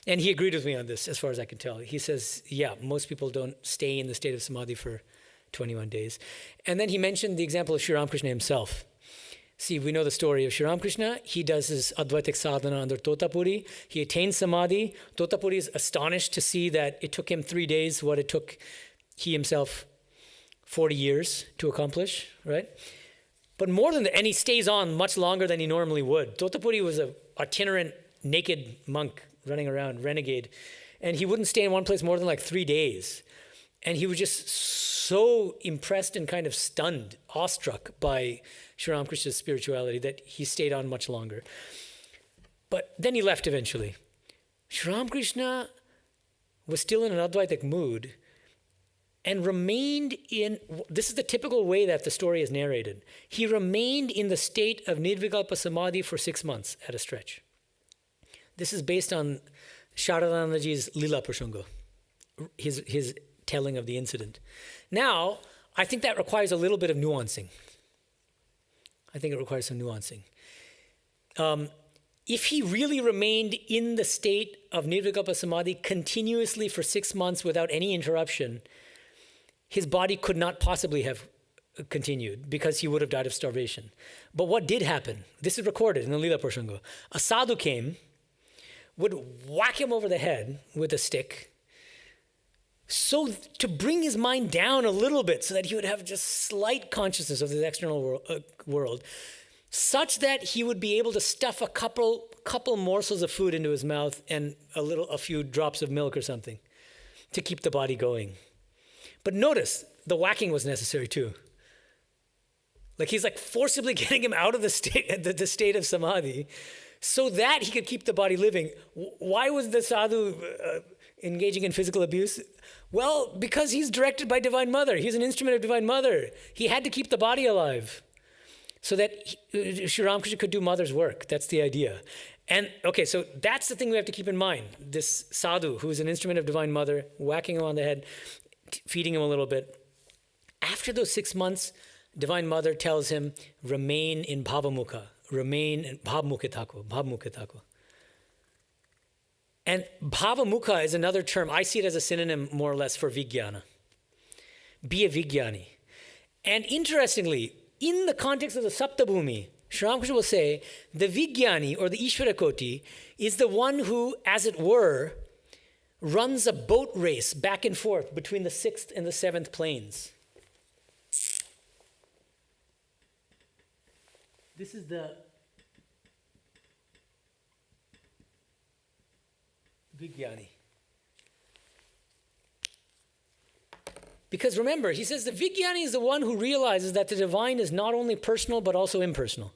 And he agreed with me on this, as far as I can tell. He says, yeah, most people don't stay in the state of Samadhi for 21 days. And then he mentioned the example of Sri Ramakrishna himself. See, we know the story of Sri Ramakrishna. He does his Advaitic sadhana under Totapuri. He attains Samadhi. Totapuri is astonished to see that it took him 3 days what it took he himself 40 years to accomplish, right? But more than that, and he stays on much longer than he normally would. Totapuri was an itinerant, naked monk running around, renegade. And he wouldn't stay in one place more than 3 days. And he was just so impressed and kind of stunned, awestruck by Sri Ramakrishna's spirituality that he stayed on much longer. But then he left eventually. Sri Ramakrishna was still in an Advaitic mood and remained in, this is the typical way that the story is narrated. He remained in the state of Nirvikalpa Samadhi for 6 months at a stretch. This is based on Sharadanandaji's Lila Prasanga, his telling of the incident. Now, I think that requires a little bit of nuancing. I think it requires some nuancing. If he really remained in the state of Nirvikalpa Samadhi continuously for 6 months without any interruption, his body could not possibly have continued because he would have died of starvation. But what did happen? This is recorded in the Lila Prasanga. A sadhu came, would whack him over the head with a stick, so to bring his mind down a little bit so that he would have just slight consciousness of the external world, such that he would be able to stuff a couple couple morsels of food into his mouth and a few drops of milk or something to keep the body going. But notice, the whacking was necessary too. Like he's like forcibly getting him out of the state of samadhi so that he could keep the body living. Why was the sadhu engaging in physical abuse? Well, because he's directed by Divine Mother. He's an instrument of Divine Mother. He had to keep the body alive so that Sri Ramakrishna could do Mother's work. That's the idea. And okay, so that's the thing we have to keep in mind. This sadhu, who is an instrument of Divine Mother, whacking him on the head, feeding him a little bit. After those 6 months, Divine Mother tells him, remain in bhavamukha, remain in bhavamukha. And bhavamukha is another term. I see it as a synonym, more or less, for vijnana. Be a vijnani. And interestingly, in the context of the Saptabhumi, Sri Ramakrishna will say, the vijnani, or the Ishvarakoti, is the one who, as it were, runs a boat race back and forth between the 6th and the 7th planes. This is the Vijnani. Because remember, he says the Vijnani is the one who realizes that the divine is not only personal but also impersonal.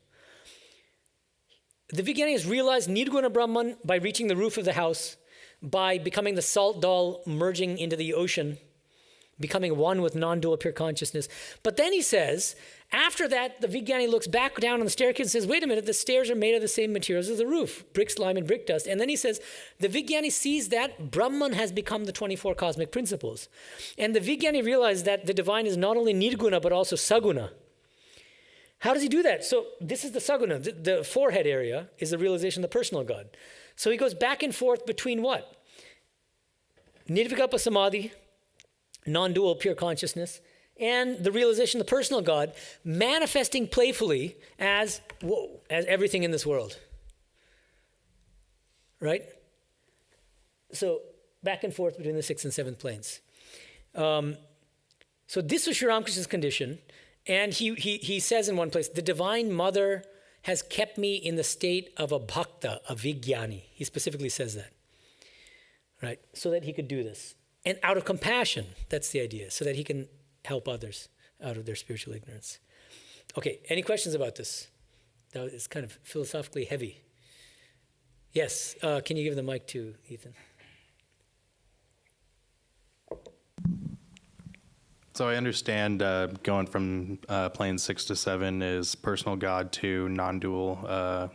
The Vijnani has realized Nirguna Brahman by reaching the roof of the house, by becoming the salt doll merging into the ocean, becoming one with non-dual pure consciousness. But then he says, after that, the Vijnani looks back down on the staircase and says, wait a minute, the stairs are made of the same materials as the roof, bricks, lime, and brick dust. And then he says, the Vijnani sees that Brahman has become the 24 cosmic principles. And the Vijnani realizes that the divine is not only Nirguna, but also Saguna. How does he do that? So this is the Saguna. The forehead area is the realization of the personal God. So he goes back and forth between what? Nirvikalpa Samadhi, non-dual pure consciousness, and the realization of the personal God, manifesting playfully as everything in this world. Right? So back and forth between the 6th and 7th planes. So this was Sri Ramakrishna's condition, and he says in one place, the Divine Mother has kept me in the state of a bhakta, a vijnani. He specifically says that. Right? So that he could do this. And out of compassion, that's the idea, so that he can help others out of their spiritual ignorance. Okay, any questions about this? That is kind of philosophically heavy. Yes, can you give the mic to Ethan? So I understand going from plane 6 to 7 is personal God to non-dual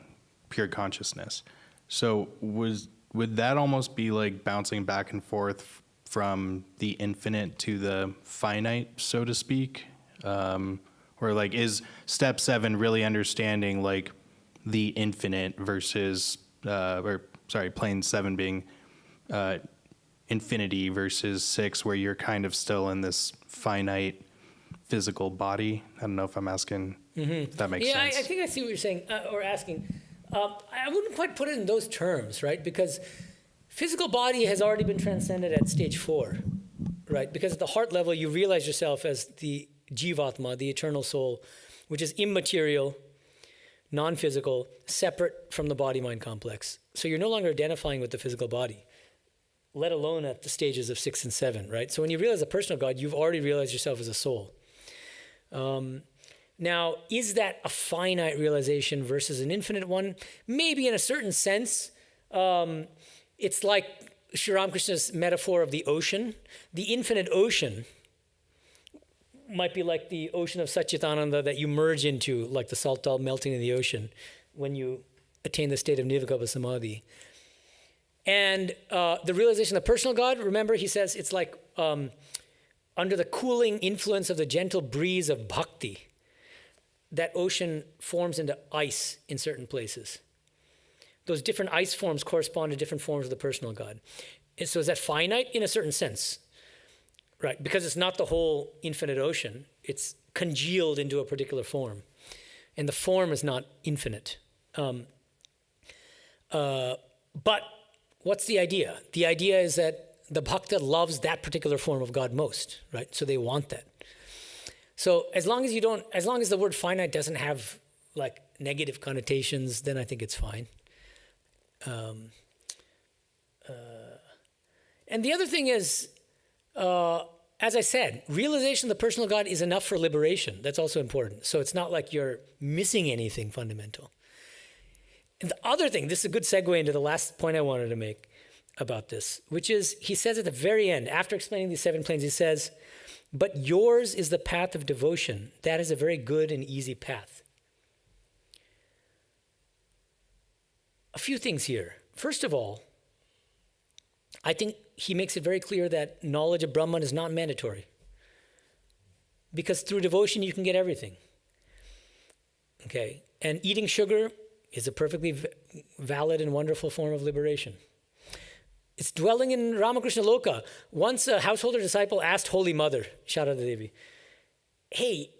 pure consciousness. So would that almost be like bouncing back and forth from the infinite to the finite, so to speak? Or like, is step 7 really understanding like the infinite versus, plane 7 being infinity versus 6, where you're kind of still in this finite physical body? I don't know if I'm asking if that makes sense. Yeah, I think I see what you're saying, or asking. I wouldn't quite put it in those terms, right? Because physical body has already been transcended at stage 4, right? Because at the heart level, you realize yourself as the Jivatma, the eternal soul, which is immaterial, non-physical, separate from the body-mind complex. So you're no longer identifying with the physical body, let alone at the stages of 6 and 7, right? So when you realize a personal God, you've already realized yourself as a soul. Now, is that a finite realization versus an infinite one? Maybe in a certain sense. It's like Sri Ramakrishna's metaphor of the ocean. The infinite ocean might be like the ocean of Satchitananda that you merge into, like the salt doll melting in the ocean when you attain the state of Nirvikalpa Samadhi. And the realization of the personal God, remember, he says it's like under the cooling influence of the gentle breeze of bhakti, that ocean forms into ice in certain places. Those different ice forms correspond to different forms of the personal God. And so is that finite? In a certain sense, right? Because it's not the whole infinite ocean. It's congealed into a particular form. And the form is not infinite. But what's the idea? The idea is that the bhakta loves that particular form of God most, right? So they want that. So as long as the word finite doesn't have like negative connotations, then I think it's fine. And the other thing is, as I said, realization of the personal God is enough for liberation. That's also important. So it's not like you're missing anything fundamental. And the other thing, this is a good segue into the last point I wanted to make about this, which is he says at the very end, after explaining these 7 planes, he says, but yours is the path of devotion. That is a very good and easy path. A few things here. First of all, I think he makes it very clear that knowledge of Brahman is not mandatory. Because through devotion, you can get everything. Okay? And eating sugar is a perfectly valid and wonderful form of liberation. It's dwelling in Ramakrishna Loka. Once a householder disciple asked Holy Mother, Sharada Devi, hey,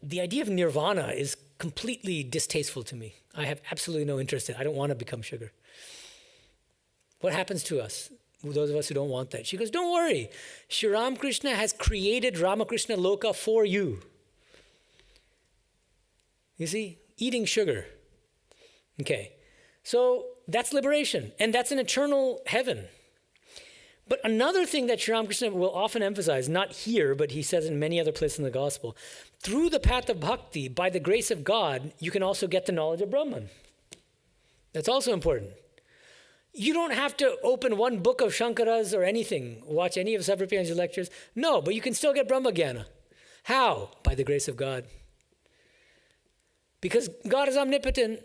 the idea of nirvana is completely distasteful to me. I have absolutely no interest in it. I don't want to become sugar. What happens to us, those of us who don't want that? She goes, don't worry. Sri Ramakrishna has created Ramakrishna Loka for you. You see, eating sugar. Okay, so that's liberation, and that's an eternal heaven. But another thing that Sri Ramakrishna will often emphasize, not here, but he says in many other places in the gospel, through the path of bhakti, by the grace of God, you can also get the knowledge of Brahman. That's also important. You don't have to open one book of Shankara's or anything, watch any of Sarvapyanji's lectures. No, but you can still get Brahma Jnana. How? By the grace of God. Because God is omnipotent.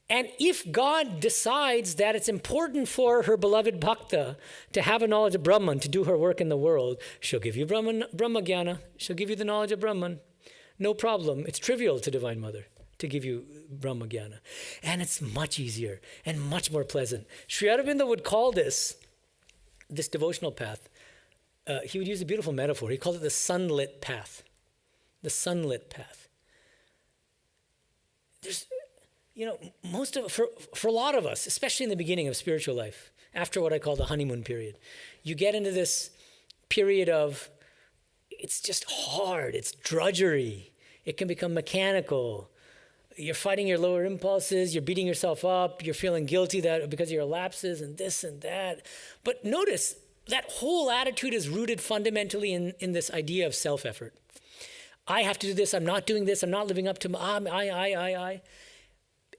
And if God decides that it's important for her beloved bhakta to have a knowledge of Brahman, to do her work in the world, she'll give you Brahma Jnana. She'll give you the knowledge of Brahman. No problem. It's trivial to Divine Mother to give you Brahma Jnana. And it's much easier and much more pleasant. Sri Aurobindo would call this devotional path, he would use a beautiful metaphor. He called it the sunlit path. The sunlit path. There's, for a lot of us, especially in the beginning of spiritual life, after what I call the honeymoon period, you get into this period of, it's just hard, it's drudgery. It can become mechanical. You're fighting your lower impulses, you're beating yourself up, you're feeling guilty because of your lapses and this and that. But notice, that whole attitude is rooted fundamentally in this idea of self-effort. I have to do this, I'm not doing this, I'm not living up to I.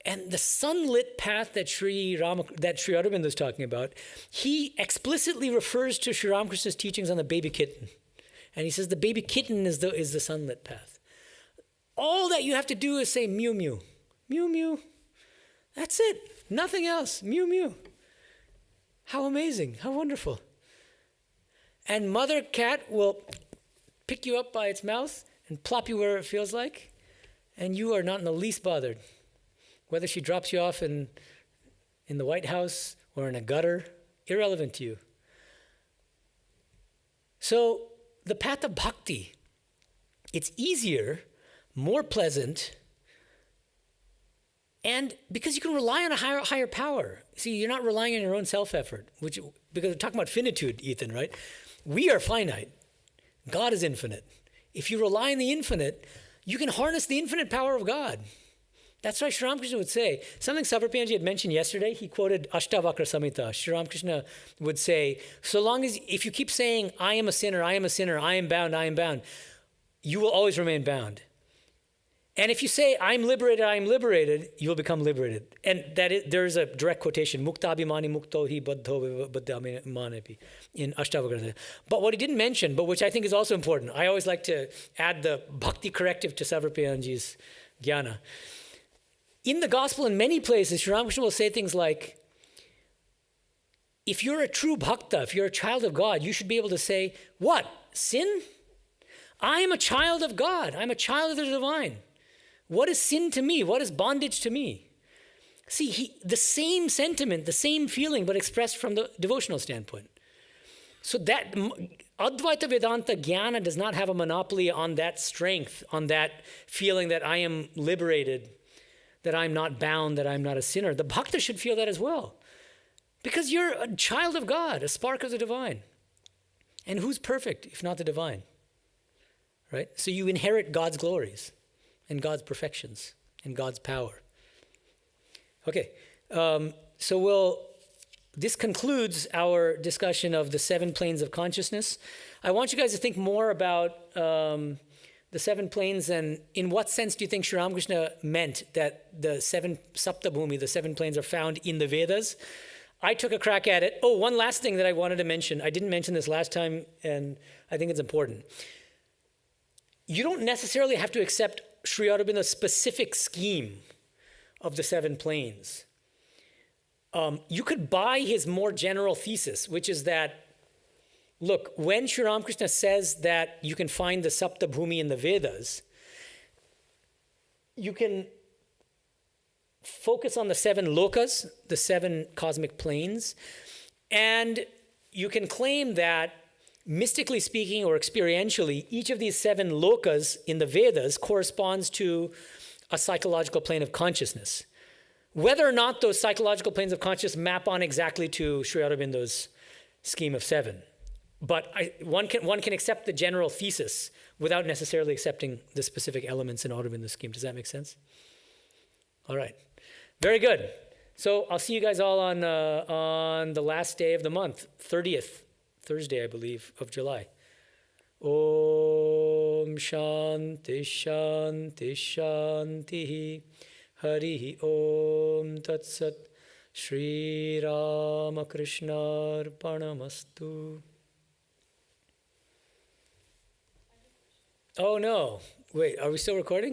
And the sunlit path that Sri Aurobindo is talking about, he explicitly refers to Sri Ramakrishna's teachings on the baby kitten. And he says the baby kitten is the sunlit path. All that you have to do is say mew mew. Mew mew. That's it. Nothing else. Mew mew. How amazing. How wonderful. And mother cat will pick you up by its mouth and plop you where it feels like, and you are not in the least bothered. Whether she drops you off in the White House or in a gutter, irrelevant to you. So the path of bhakti, it's easier, more pleasant, and because you can rely on a higher power. See, you're not relying on your own self-effort, because we're talking about finitude, Ethan, right? We are finite. God is infinite. If you rely on the infinite, you can harness the infinite power of God. That's why Sri Ramakrishna would say, something Sarvapyanji had mentioned yesterday, he quoted Ashtavakra Samhita. Sri Ramakrishna would say, if you keep saying, I am a sinner, I am bound, you will always remain bound. And if you say, I'm liberated, you will become liberated. And there is a direct quotation, Muktabhimani mukto hi baddho buddhamanepi, in Ashtavakra. But what he didn't mention, but which I think is also important, I always like to add the bhakti corrective to Sarvapyanji's jnana. In the gospel, in many places, Sri Ramakrishna will say things like, if you're a true bhakta, if you're a child of God, you should be able to say, what? Sin? I am a child of God. I'm a child of the divine. What is sin to me? What is bondage to me? See, the same sentiment, the same feeling, but expressed from the devotional standpoint. So that Advaita Vedanta Jnana does not have a monopoly on that strength, on that feeling that I am liberated, that I'm not bound, that I'm not a sinner. The bhakta should feel that as well. Because you're a child of God, a spark of the divine. And who's perfect if not the divine? Right? So you inherit God's glories and God's perfections and God's power. Okay, this concludes our discussion of the 7 planes of consciousness. I want you guys to think more about the 7 planes, and in what sense do you think Sri Ramakrishna meant that the 7 saptabhumi, the 7 planes, are found in the Vedas? I took a crack at it. Oh, one last thing that I wanted to mention. I didn't mention this last time, and I think it's important. You don't necessarily have to accept Sri Aurobindo's specific scheme of the 7 planes. You could buy his more general thesis, which is that, look, when Sri Ramakrishna says that you can find the saptabhumi in the Vedas, you can focus on the 7 lokas, the 7 cosmic planes, and you can claim that, mystically speaking or experientially, each of these 7 lokas in the Vedas corresponds to a psychological plane of consciousness. Whether or not those psychological planes of consciousness map on exactly to Sri Aurobindo's scheme of 7. But one can accept the general thesis without necessarily accepting the specific elements in Aurobindo's scheme. Does that make sense? All right. Very good. So I'll see you guys all on the last day of the month, 30th, Thursday, I believe, of July. Om Shanti Shanti Shanti Hari Om Tat Sat Shri Ramakrishna Arpanamastu. Oh no. Wait, are we still recording?